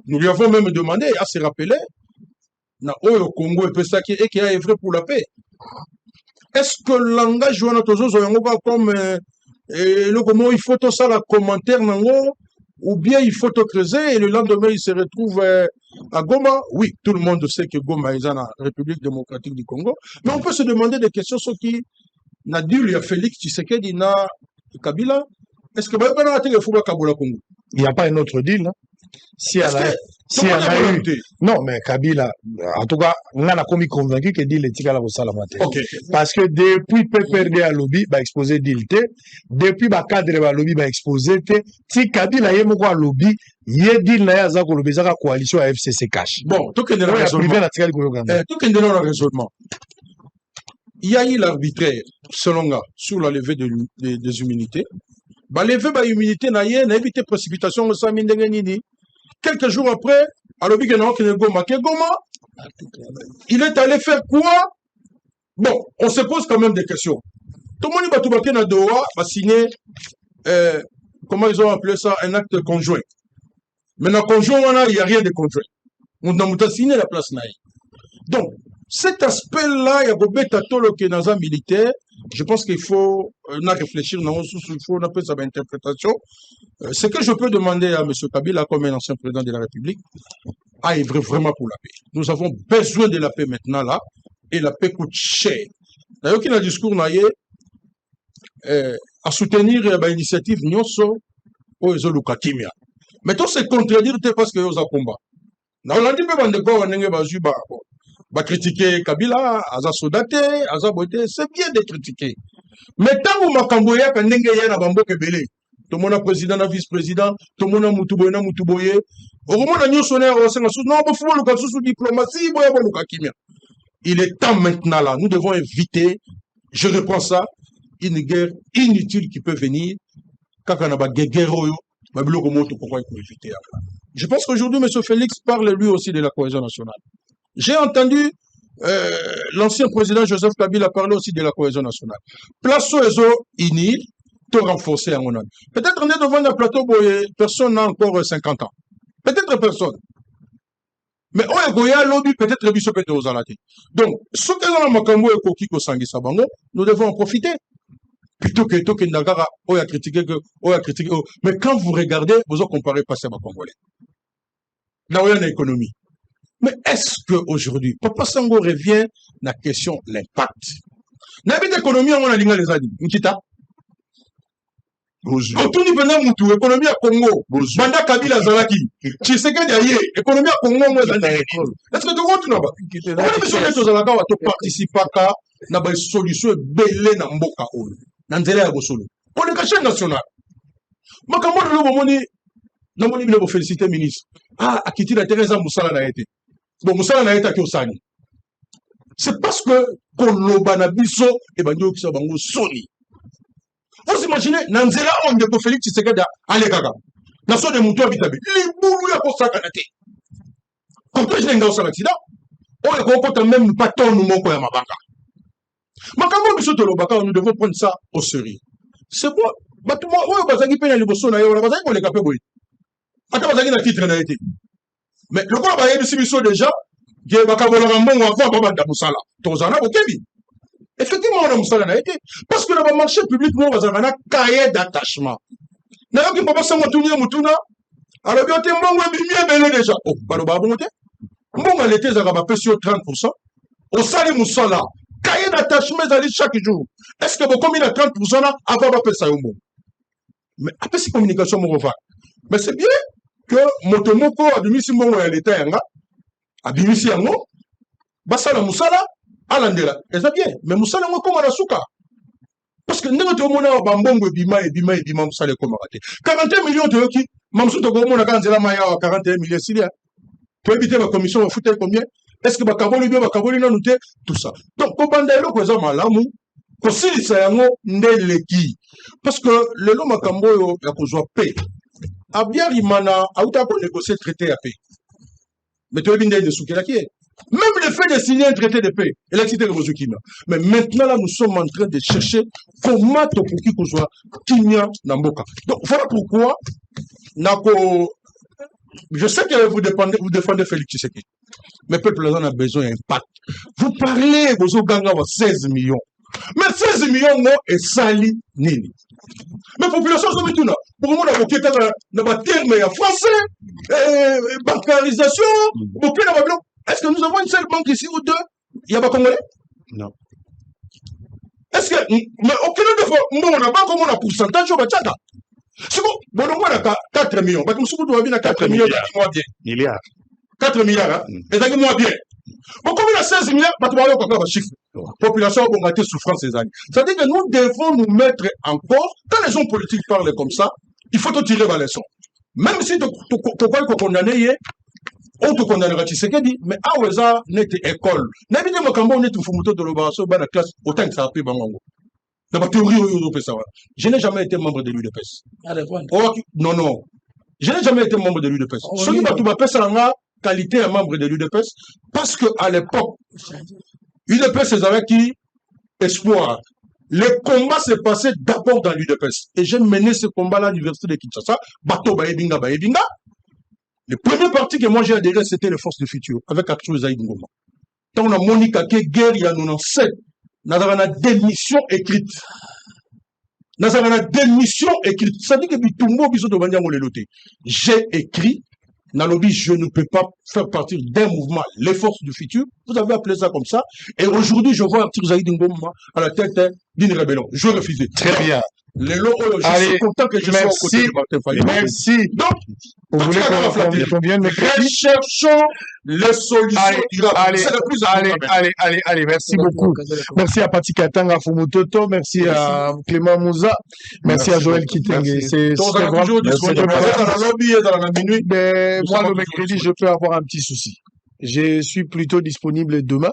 Nous lui avons même demandé à se rappeler au Congo et qui a œuvré pour la paix. Est-ce que le langage comme le comment il faut tout ça la commentaire ou bien il faut tout creuser et le lendemain il se retrouve à Goma? Oui, tout le monde sait que Goma est dans la République démocratique du Congo, mais on peut se demander des questions sur qui n'a dit il y a Félix Tshisekedi na Kabila. Est-ce que il n'y a pas un autre deal, hein? Si elle a eu... Non, mais Kabila, en tout cas, on a commis convaincu que deal est égal au salamate. Parce que depuis PPRD à lobby, bah exposé deal te, depuis bah cadre à lobby, bah exposé te, si Kabila y est mon lobby, y est deal na ya za ko lobby za coalition à FCC cash. Bon, tout est dans le raisonnement. Il y a eu l'arbitraire, selon moi, sur la levée des immunités. Bah, lever bah, immunité na yé, na éviter précipitation, ça mine nini. Quelques jours après, à l'objet de Goma, il est allé faire quoi? Bon, on se pose quand même des questions. Tout le monde va signer, comment ils ont appelé ça, un acte conjoint. Mais dans le conjoint, il n'y a rien de conjoint. On a signé la place naïe. Donc, cet aspect-là, il y a beaucoup de militaire. Je pense qu'il faut réfléchir, il faut appeler ça interprétation. Ce que je peux demander à M. Kabila, comme un ancien président de la République, à œuvrer vraiment pour la paix. Nous avons besoin de la paix maintenant, là, et la paix coûte cher. D'ailleurs, il y a un discours à soutenir l'initiative Nyonso ou Ezolukakimia. Mais tout se contredire parce que y a un combat. Dans l'année, va critiquer Kabila, Aza Sodate, Aza Bote, c'est bien de critiquer. Mais tant que Makamboya, quand Nengeya na Bambo Kebele, tout le monde a président, a vice-président, tout le monde a Moutuboye, au moment où nous sommes diplomatie, il est temps maintenant là, nous devons éviter, je reprends ça, une guerre inutile qui peut venir, quand on a une guerre, je pense qu'aujourd'hui, M. Félix parle lui aussi de la cohésion nationale. J'ai entendu l'ancien président Joseph Kabila parler aussi de la cohésion nationale. Place aux unis, tout renforcer en Hollande. Peut-être on est devant un plateau où personne n'a encore 50 ans. Peut-être personne. Mais on est goya lobby, peut-être biso peut aux alati. Donc, ce que l'on a makambo et koki ko sangi sabango, nous devons en profiter. Plutôt que Nagara, on a critiqué, mais quand vous regardez, vous en comparez pas à Congolais. Là où il y a une économie. Mais est-ce qu'aujourd'hui, Papa Sango revient à la question de l'impact? N'habite économie, on a l'ingé les amis. Nkita. Autour pendant Moutou, économie à Congo. Banda Kabila Zalaki. Tshisekedi aye, économie à Congo, moi, est-ce que tu vois tout là-bas? On a participer à la solution belé na mboka olo. Nanzela ya bosolo. On est caché national. Makambo le bomoni, na moni bile bo féliciter ministre. Ah, akiti la Teresa Moussala na été. Bon, Moussala na été Kiosani. C'est parce que Koloba na biso et banyo ki sa bango soni. Vous imaginez, Nanzela on de Félix Tshisekedi ale kaka. Na so de mutu habitabe. Libulu ya kosaka na te. Quand je n'ai pas eu l'accident, on est même pas ton numéro pour Mabanga. Makambo biso tolobaka, nous devons prendre ça au sérieux. C'est bon. Batuma oyo bazangi pena liboso na yo na bazangi ko le kapé boy. Ata bazangi na titre na été. Mais le quoi ba yebi biso déjà, que bakabola mbongo avant baba da musala. Tozana bokebi. Effectivement on a musala na été parce que le marché public mo bazanga na cahier d'attachement. Na yo ki papa sango tunye mutuna. Alors bien te mbongo bi bien belé déjà. Oh, baloba bonté. mbongo l'été ezalaka bapesi yo 30%, osali mosala cahier d'attachement ezali chaque jour. Est-ce que bokomi na 30% là avant bapesa yo mbongo? Mais apesi communication moko va. Mais c'est bien que moto moko abimisi mbongo ya l'état yanga, abimisi yango, basala mosala, alandela. Eza bien, mais mosala yango koma na suka. Parce que ndenge tomona bambongo ebima mosala ekoma te. 41 millions de yoki, mamsu to komona kanzela maya 41 millions silia. Pour éviter la commission va foutre combien? Est-ce que bakaboli bien bakaboli na noté tout ça. Donc kobanda eloko eza malamu, kosilisa yango ndeleki. Parce que le lo makambo yo ya kozwa paix. Abia rimana auta ko négocier traité à paix. Mais tu as bien de soukela qui est. Même le fait de signer un traité de paix, il a cité le Mozukina. Mais maintenant, là, nous sommes en train de chercher comment pour qui qu'on soit Kinya Namboka. Donc, voilà pourquoi, je sais que vous défendez Félix Tshisekedi. Mais le peuple en a besoin d'impact. Vous parlez, vous avez 16 millions. Mais 16 millions, non, et sali nini. Mais la population, c'est tout. Pour moi, on a beaucoup de termes français, bancarisation, beaucoup de. Est-ce que nous avons une seule banque ici ou deux? Il n'y a pas Congolais? Non. Est-ce que. Mais aucun de fois, on a pas comme on a pourcentage au Bachata. C'est bon, on a 4 millions. Parce que nous avons 4 millions, milliards. 4 milliards, hein? Et ça moins bien. Bon, comme il y a 16 milliards, pas de un chiffre. Population a augmenté souffrance ces années. C'est-à-dire que nous devons nous mettre encore, quand les gens politiques parlent comme ça, il faut te tirer la leçon. Même si tu crois qu'on condamne, on te condamnera Tshisekedi, mais à Oueza, n'est école. N'a pas dit que n'est pas de l'opération, la classe, autant que ça a pris Bango. Dans ma théorie, je n'ai jamais été membre de l'UDPS. Non. Je n'ai jamais été membre de l'UDPS. Ce qui m'a tout fait, c'est qualité de membre de l'UDPS, parce qu'à l'époque, l'UDPS, c'est avec qui espoir. Le combat s'est passé d'abord dans l'UDPS. Et j'ai mené ce combat-là à l'université de Kinshasa. Bato Baebinga. Le premier parti que moi j'ai adhéré, c'était les Forces du Futur, avec Action Zaïd Ngoma. Quand on a Monica qui est guerre, il y a 97, on a des démission écrite. On a des démission écrite. Ça dit que Bitumbo Biso de Bandiango le loté. J'ai écrit, Nalobi, je ne peux pas faire partie d'un mouvement, les Forces du Futur. Vous avez appelé ça comme ça. Et aujourd'hui, je vois Action Zaïd Ngoma à la tête d'une rébellion. Je refusais. Très bien. Je suis content que je sois aux côtés de Martin Fayou. Merci. Donc, vous voulez qu'on vienne recherchons les solutions durables. Allez, merci beaucoup. Merci à Pati Katanga Fumutoto, merci à Clément Mouza, merci à Joël Kitenge. C'est vraiment disponible. Moi, le mercredi, je peux avoir un petit souci. Je suis plutôt disponible demain.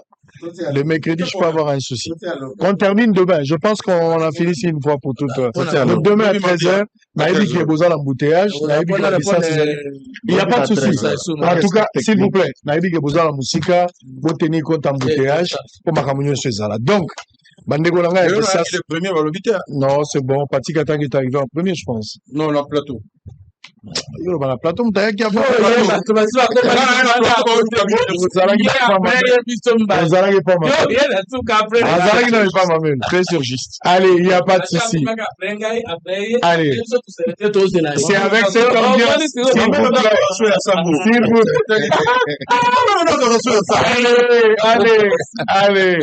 Le mercredi, je peux avoir un souci. On termine demain. Je pense qu'on a fini ici une fois pour toutes. Donc demain à 13h, Naïbi qui est besoin d'embouteillage. Il n'y a pas de souci. En tout cas, s'il vous plaît, Naïbi qui est besoin de musique, vous tenez compte d'embouteillage pour ma communion chez Zala. Donc, Bandego Langa est le premier à l'hôpital. Non, c'est bon. Pati Katang est arrivé en premier, je pense. Non, le plateau. Yo bana plateau mutaya kia fa très surgiste. Allez, il n'y a pas de souci. Allez, c'est avec cette ambiance, allez,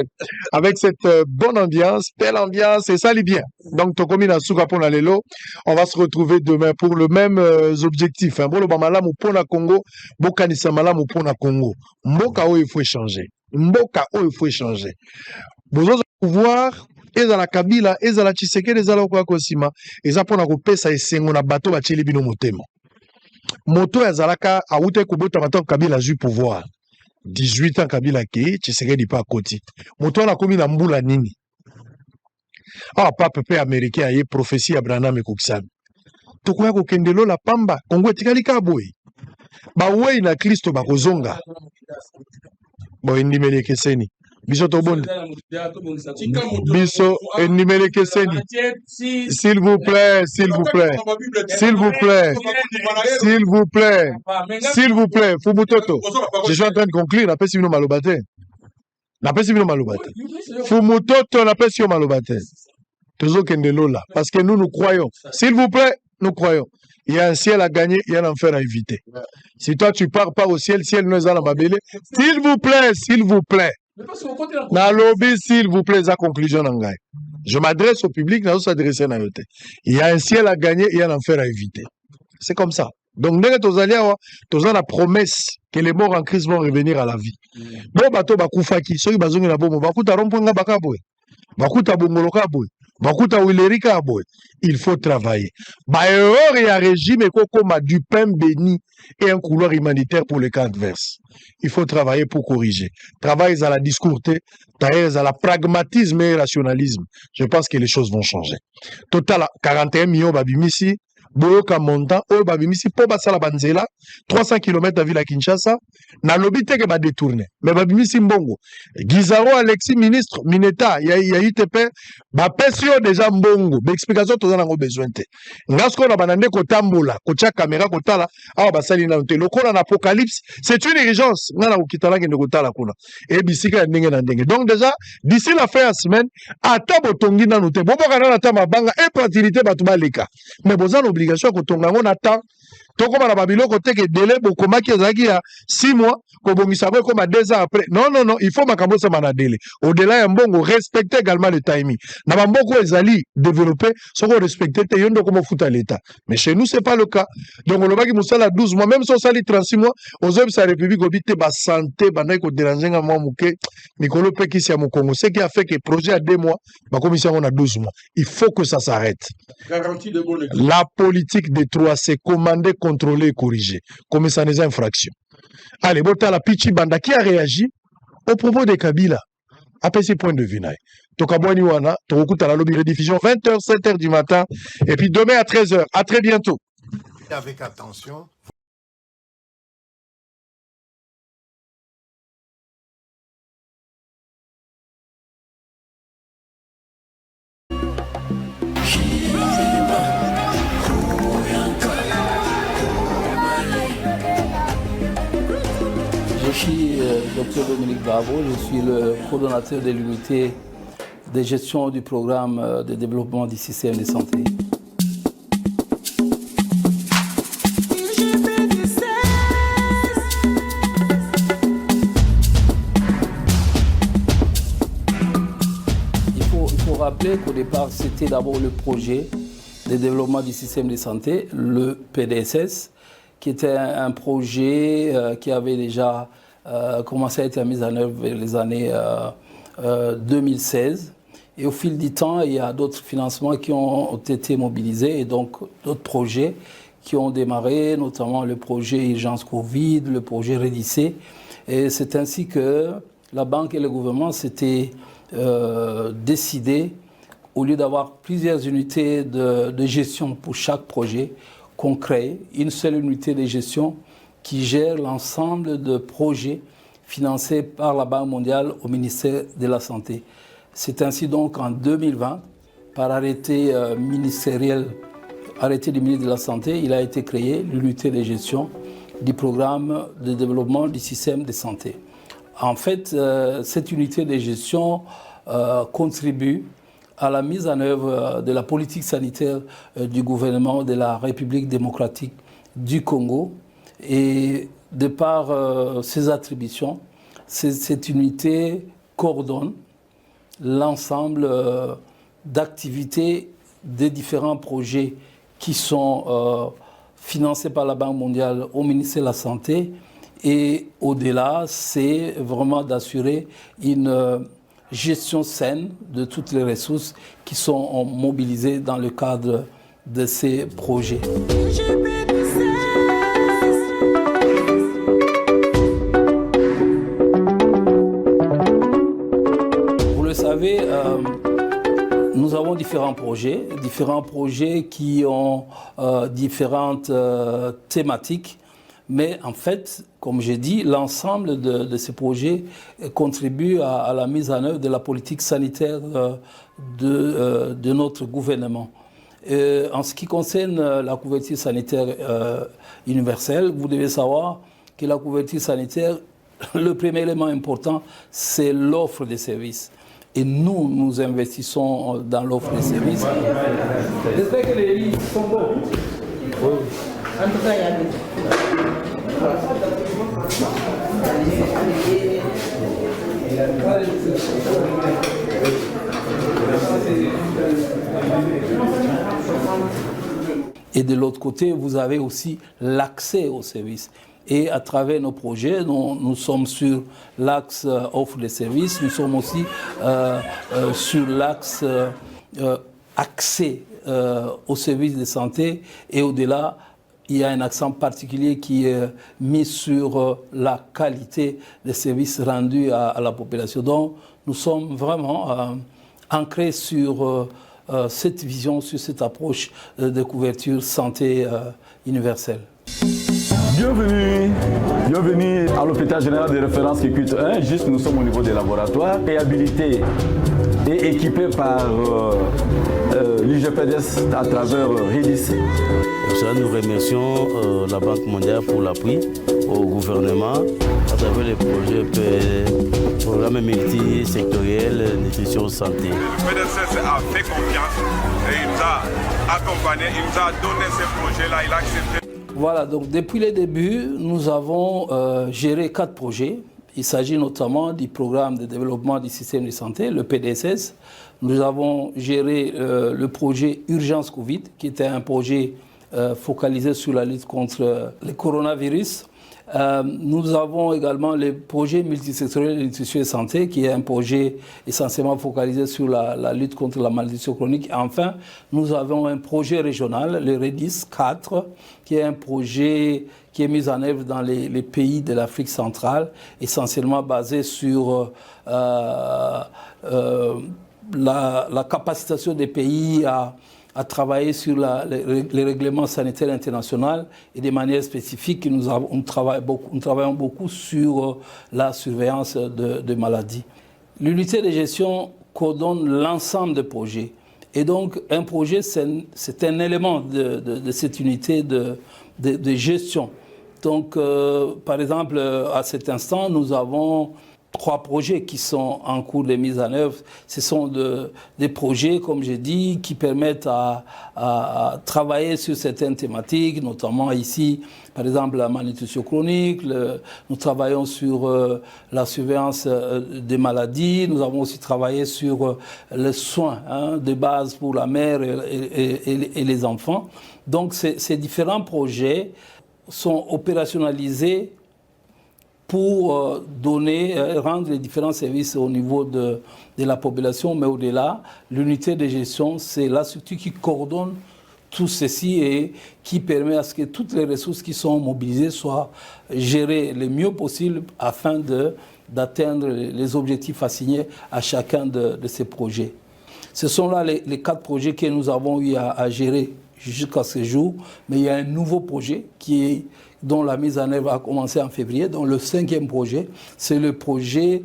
avec cette bonne ambiance, belle ambiance, et ça allait bien. Donc Tokomina Souka pour la Lelo, on va se retrouver demain pour le même objectifs. Bolo bamalamu pona Congo, bokanisa malamu pona Congo. Mboka o il faut échanger. Mboka o il faut échanger. Bozo pouvoir ezala Kabila, ezala Tshisekedi, ezala kwa kosima, eza pona kopesa esengo na bato bacheli bino motema. Moto yazalaka awute kobota bato Kabila ju pouvoir. 18 ans Kabila ki Tshisekedi pa koti. Moto na komi na mbula nini? Ah, pape pe américain aye prophétie Abraham ekokisami. Tokoya kokendelo la pamba Kongo etikali ka boy bawei na Kristo bakozonga boy ndimele keseni biso tobonde biso ndimele keseni s'il vous plaît Fumutoto, je suis en train de conclure na pesi bino malobate Fumutoto na pesi yo malobate tozo kendelo la parce que nous croyons, s'il vous plaît. Nous croyons. il y a un ciel à gagner, il y a un enfer à éviter. Si toi tu pars pas au ciel, ciel nous a la mabele. S'il vous plaît. Nalobi, s'il vous plaît, la conclusion n'engage. Je m'adresse au public, nous s'adresser à yote. Il y a un ciel à gagner, il y a un enfer à éviter. C'est comme ça. Donc, nous avons la promesse que les morts en crise vont revenir à la vie. Bon, bateau, bakufaki, ceux qui bazongi na bomo, bakuta romponga bakaboy, bakuta bongoloka boy, bakuta wilerika boy. Il faut travailler. Baeur, il y a un régime et du pain béni et un couloir humanitaire pour les cas adverses. Il faut travailler pour corriger. Travailler à la discourté, travailler à la pragmatisme et rationalisme. Je pense que les choses vont changer. Total, 41 millions babimisi. Boyoka montant, oh babimisi po basala banzela 300 km à ville à Kinshasa, na lobby te ke ba détourner. Mais babimisi mbongo. Gizaro Alexis ministre Mineta, il y a ITP, ba pesio déjà mbongo. Ba explication to zango besoin te. Ngasko na banande ko tambola, ko tia caméra ko tala, awa basali na te. Lokola na apocalypse, c'est une urgence. Ngana ko kitala ke ndeko tala kuna. Et bisika ndenge na ndenge. Donc déjà d'ici la fin de semaine, ata botongi na note. Bobo kana na tama banga et pratilité batuba leka. Mais bozan obligation ko tonga ngona ta tokoma na babilo côté que délai bokomaki ezaki ya 6 mois ko bongisa ko comme 2 ans après. Non, il faut makambo sa mana délai. Au-delà ya mbongo respecter également le timing. Na bamboko ezali développer soko respecter te yondo comme futa l'état. Mais chez nous c'est pas le cas. Donc on lobaki musala 12 mois même si on sali 36 mois aux hommes sa république obité ba santé bana ko déranger nga moi muke Nicolo Pekisi ya Congo. Ce qui a fait que projet à 2 mois ba commission on a 12 mois. Il faut que ça s'arrête. Garantie de bonne La politique des 3, c'est commander, contrôler et corriger. Comme ça n'est infraction. Allez, Bota la Pichi Banda qui a réagi au propos de Kabila. Après ces points de vue. Tokabwani Wana, Tokuta la lobby rediffusion 20h, 7h du matin. Et puis demain à 13h. À très bientôt. Avec attention. Je suis Dr Dominique Bavo, je suis le coordonnateur de l'unité de gestion du programme de développement du système de santé. Il faut rappeler qu'au départ, c'était d'abord le projet de développement du système de santé, le PDSS, qui était un projet qui avait déjà commencé à être mis en œuvre vers les années 2016. Et au fil du temps, il y a d'autres financements qui ont été mobilisés et donc d'autres projets qui ont démarré, notamment le projet Urgence Covid, le projet Redissé. Et c'est ainsi que la banque et le gouvernement s'étaient décidés, au lieu d'avoir plusieurs unités de gestion pour chaque projet, qu'on crée une seule unité de gestion qui gère l'ensemble de projets financés par la Banque mondiale au ministère de la Santé. C'est ainsi donc en 2020, par arrêté ministériel, arrêté du ministre de la Santé, il a été créé l'unité de gestion du programme de développement du système de santé. En fait, cette unité de gestion contribue à la mise en œuvre de la politique sanitaire du gouvernement de la République démocratique du Congo. Et de par ses attributions, cette unité coordonne l'ensemble d'activités des différents projets qui sont financés par la Banque mondiale au ministère de la Santé. Et au-delà, c'est vraiment d'assurer une gestion saine de toutes les ressources qui sont mobilisées dans le cadre de ces projets. Vous le savez, nous avons différents projets qui ont différentes thématiques. Mais en fait, comme j'ai dit, l'ensemble de ces projets contribue à la mise en œuvre de la politique sanitaire de notre gouvernement. En ce qui concerne la couverture sanitaire universelle, vous devez savoir que la couverture sanitaire, le premier élément important, c'est l'offre de services. Et nous investissons dans l'offre de services. J'espère que les livres sont bons. En tout cas, il y a Et de l'autre côté, vous avez aussi l'accès aux services. Et à travers nos projets, nous sommes sur l'axe offre de services, nous sommes aussi sur l'axe accès aux services de santé. Et au-delà, il y a un accent particulier qui est mis sur la qualité des services rendus à la population. Donc, nous sommes vraiment ancrés sur cette vision, sur cette approche de couverture santé universelle. Bienvenue à l'hôpital général de référence qui culte 1. Juste, nous sommes au niveau des laboratoires, réhabilités et équipés par l'IGPDS à travers REDIS. Nous remercions la Banque mondiale pour l'appui au gouvernement à travers les projets programmes multisectoriels nutrition santé. Le PDCS a fait confiance et il nous a accompagnés, il nous a donné ces projets-là, il a accepté. Voilà, donc depuis le début, nous avons géré 4 projets. Il s'agit notamment du programme de développement du système de santé, le PDSS. Nous avons géré le projet Urgence Covid, qui était un projet focalisé sur la lutte contre le coronavirus. Nous avons également le projet multisectoriel de nutrition et santé, qui est un projet essentiellement focalisé sur la lutte contre la malnutrition chronique. Et enfin, nous avons un projet régional, le REDIS 4, qui est un projet qui est mis en œuvre dans les pays de l'Afrique centrale, essentiellement basé sur la capacitation des pays à travailler sur les règlements sanitaires internationaux et de manière spécifique, nous travaillons beaucoup sur la surveillance de maladies. L'unité de gestion coordonne l'ensemble des projets. Et donc, un projet, c'est un élément de cette unité de gestion. Donc, par exemple, à cet instant, nous avons 3 projets qui sont en cours de mise en œuvre. Ce sont des projets, comme j'ai dit, qui permettent à travailler sur certaines thématiques, notamment ici, par exemple, la malnutrition chronique. Nous travaillons sur la surveillance des maladies. Nous avons aussi travaillé sur les soins de base pour la mère et les enfants. Donc, ces différents projets sont opérationnalisés pour rendre les différents services au niveau de la population, mais au-delà, l'unité de gestion, c'est la structure qui coordonne tout ceci et qui permet à ce que toutes les ressources qui sont mobilisées soient gérées le mieux possible afin d'atteindre les objectifs assignés à chacun de ces projets. Ce sont là les 4 projets que nous avons eu à gérer jusqu'à ce jour, mais il y a un nouveau projet dont la mise en œuvre a commencé en février. Donc le 5e projet, c'est le projet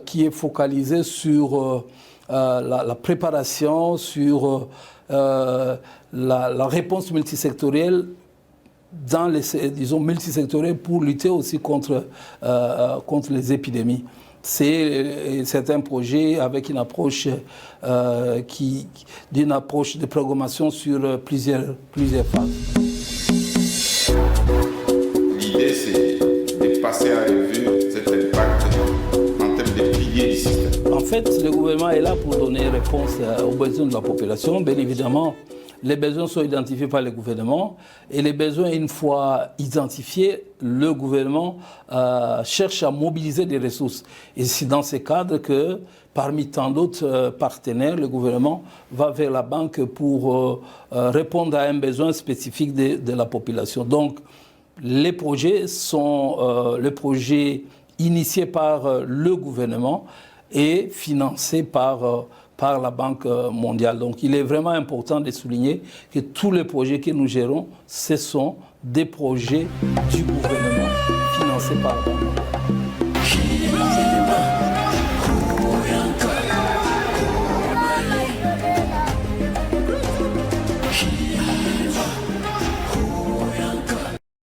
qui est focalisé sur la préparation, sur la réponse multisectorielle multisectorielle pour lutter aussi contre les épidémies. C'est un projet avec une approche d'une approche de programmation sur plusieurs phases. L'idée, c'est de passer à revue cet impact en termes de piliers du système. En fait, le gouvernement est là pour donner réponse aux besoins de la population. Bien évidemment, les besoins sont identifiés par le gouvernement et les besoins, une fois identifiés, le gouvernement cherche à mobiliser des ressources. Et c'est dans ce cadre que, parmi tant d'autres partenaires, le gouvernement va vers la banque pour répondre à un besoin spécifique de la population. Donc, les projets sont le projet initié par le gouvernement et financé par la Banque mondiale. Donc il est vraiment important de souligner que tous les projets que nous gérons, ce sont des projets du gouvernement financés par la Banque mondiale.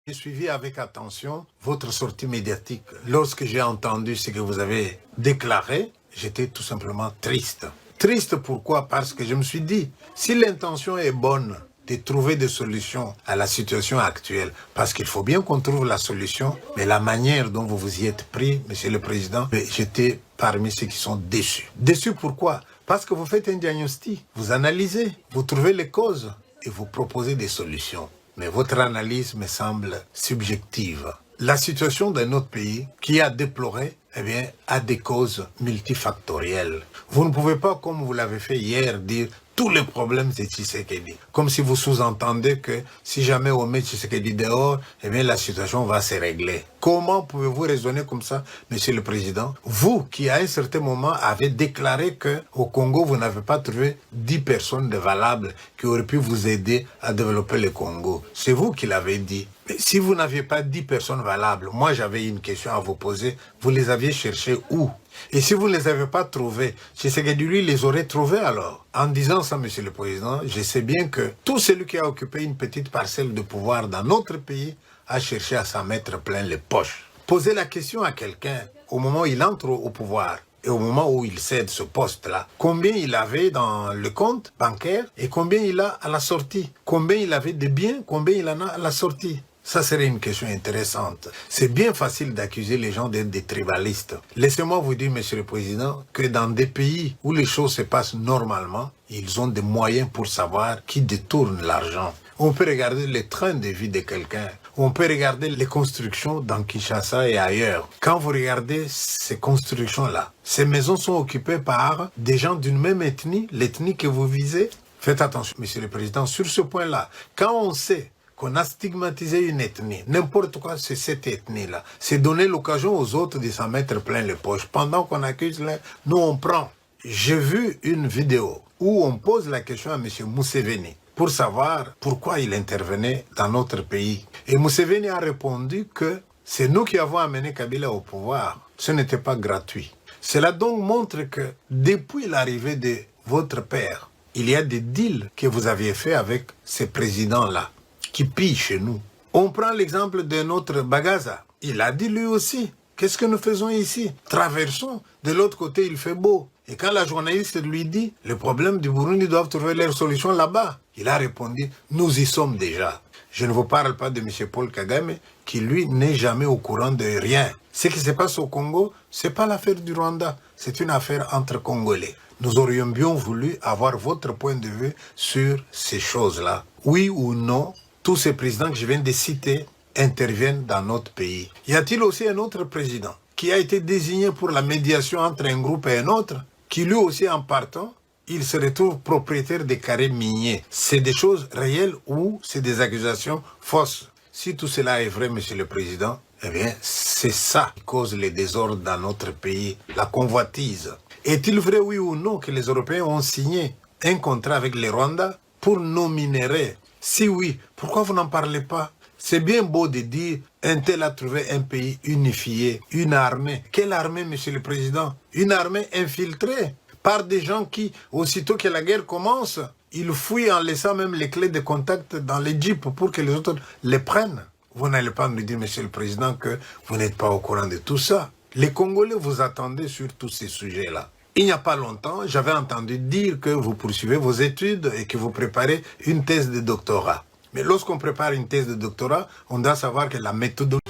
J'ai suivi avec attention votre sortie médiatique. Lorsque j'ai entendu ce que vous avez déclaré, j'étais tout simplement triste. Triste pourquoi? Parce que je me suis dit, si l'intention est bonne, de trouver des solutions à la situation actuelle. Parce qu'il faut bien qu'on trouve la solution, mais la manière dont vous vous y êtes pris, Monsieur le Président, j'étais parmi ceux qui sont déçus. Déçus pourquoi? Parce que vous faites un diagnostic, vous analysez, vous trouvez les causes et vous proposez des solutions. Mais votre analyse me semble subjective. La situation de notre pays, qui a déploré, eh bien, a des causes multifactorielles. Vous ne pouvez pas, comme vous l'avez fait hier, dire tous les problèmes de Tshisekedi. Comme si vous sous-entendez que si jamais on met Tshisekedi dehors, eh bien, la situation va se régler. Comment pouvez-vous raisonner comme ça, Monsieur le Président? Vous, qui à un certain moment avez déclaré qu'au Congo, vous n'avez pas trouvé 10 personnes de valables qui auraient pu vous aider à développer le Congo. C'est vous qui l'avez dit. Mais si vous n'aviez pas 10 personnes valables, moi j'avais une question à vous poser. Vous les aviez cherchées où? Et si vous ne les avez pas trouvées, Tshisekedi lui les aurait trouvées alors. En disant ça, Monsieur le Président, je sais bien que tout celui qui a occupé une petite parcelle de pouvoir dans notre pays a cherché à s'en mettre plein les poches. Posez la question à quelqu'un au moment où il entre au pouvoir et au moment où il cède ce poste-là. Combien il avait dans le compte bancaire et combien il a à la sortie? Combien il avait de biens, combien il en a à la sortie? Ça serait une question intéressante. C'est bien facile d'accuser les gens d'être des tribalistes. Laissez-moi vous dire, Monsieur le Président, que dans des pays où les choses se passent normalement, ils ont des moyens pour savoir qui détourne l'argent. On peut regarder les trains de vie de quelqu'un. On peut regarder les constructions dans Kinshasa et ailleurs. Quand vous regardez ces constructions-là, ces maisons sont occupées par des gens d'une même ethnie, l'ethnie que vous visez. Faites attention, Monsieur le Président, sur ce point-là. Quand on sait qu'on a stigmatisé une ethnie, n'importe quoi, c'est cette ethnie-là. C'est donner l'occasion aux autres de s'en mettre plein les poches. Pendant qu'on accuse les, nous on prend. J'ai vu une vidéo où on pose la question à M. Museveni pour savoir pourquoi il intervenait dans notre pays. Et Museveni a répondu que c'est nous qui avons amené Kabila au pouvoir. Ce n'était pas gratuit. Cela donc montre que depuis l'arrivée de votre père, il y a des deals que vous aviez faits avec ces présidents-là qui pillent chez nous. On prend l'exemple de notre Bagaza. Il a dit lui aussi, qu'est-ce que nous faisons ici? Traversons, de l'autre côté il fait beau. Et quand la journaliste lui dit, les problèmes du Burundi doivent trouver leur solution là-bas, il a répondu, nous y sommes déjà. Je ne vous parle pas de M. Paul Kagame, qui lui n'est jamais au courant de rien. Ce qui se passe au Congo, ce n'est pas l'affaire du Rwanda, c'est une affaire entre Congolais. Nous aurions bien voulu avoir votre point de vue sur ces choses-là. Oui ou non, tous ces présidents que je viens de citer interviennent dans notre pays. Y a-t-il aussi un autre président qui a été désigné pour la médiation entre un groupe et un autre, qui lui aussi en partant, il se retrouve propriétaire des carrés miniers? C'est des choses réelles ou c'est des accusations fausses? Si tout cela est vrai, Monsieur le Président, eh bien, c'est ça qui cause les désordres dans notre pays, la convoitise. Est-il vrai, oui ou non, que les Européens ont signé un contrat avec les Rwandais pour nos minéraux? Si oui, pourquoi vous n'en parlez pas? C'est bien beau de dire un tel a trouvé un pays unifié, une armée. Quelle armée, Monsieur le Président? Une armée infiltrée par des gens qui, aussitôt que la guerre commence, ils fouillent en laissant même les clés de contact dans les jeeps pour que les autres les prennent. Vous n'allez pas nous dire, Monsieur le Président, que vous n'êtes pas au courant de tout ça. Les Congolais vous attendaient sur tous ces sujets-là. Il n'y a pas longtemps, j'avais entendu dire que vous poursuivez vos études et que vous préparez une thèse de doctorat. Mais lorsqu'on prépare une thèse de doctorat, on doit savoir que la méthodologie...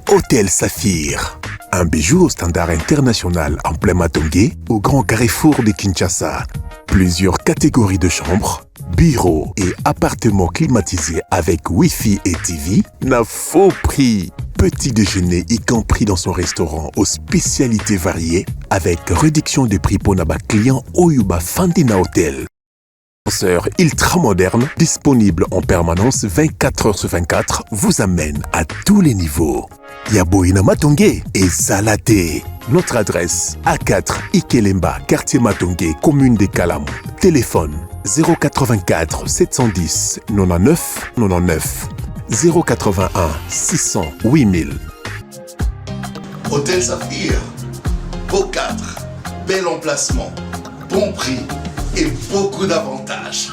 Hôtel Saphir, un bijou au standard international en plein Matongé, au grand carrefour de Kinshasa. Plusieurs catégories de chambres, bureaux et appartements climatisés avec Wi-Fi et TV, n'a faux prix. Petit déjeuner y compris dans son restaurant aux spécialités variées, avec réduction des prix pour Naba client Oyuba Fandina Hotel. Ascenseur ultra moderne, disponible en permanence 24h/24, vous amène à tous les niveaux. Yaboina Matongé et Salaté. Notre adresse A4 Ikelemba, quartier Matongé, commune des Kalamou. Téléphone 084 710 99 99. 081 600 8000. Hôtel Saphir, beau cadre, bel emplacement, bon prix et beaucoup d'avantages.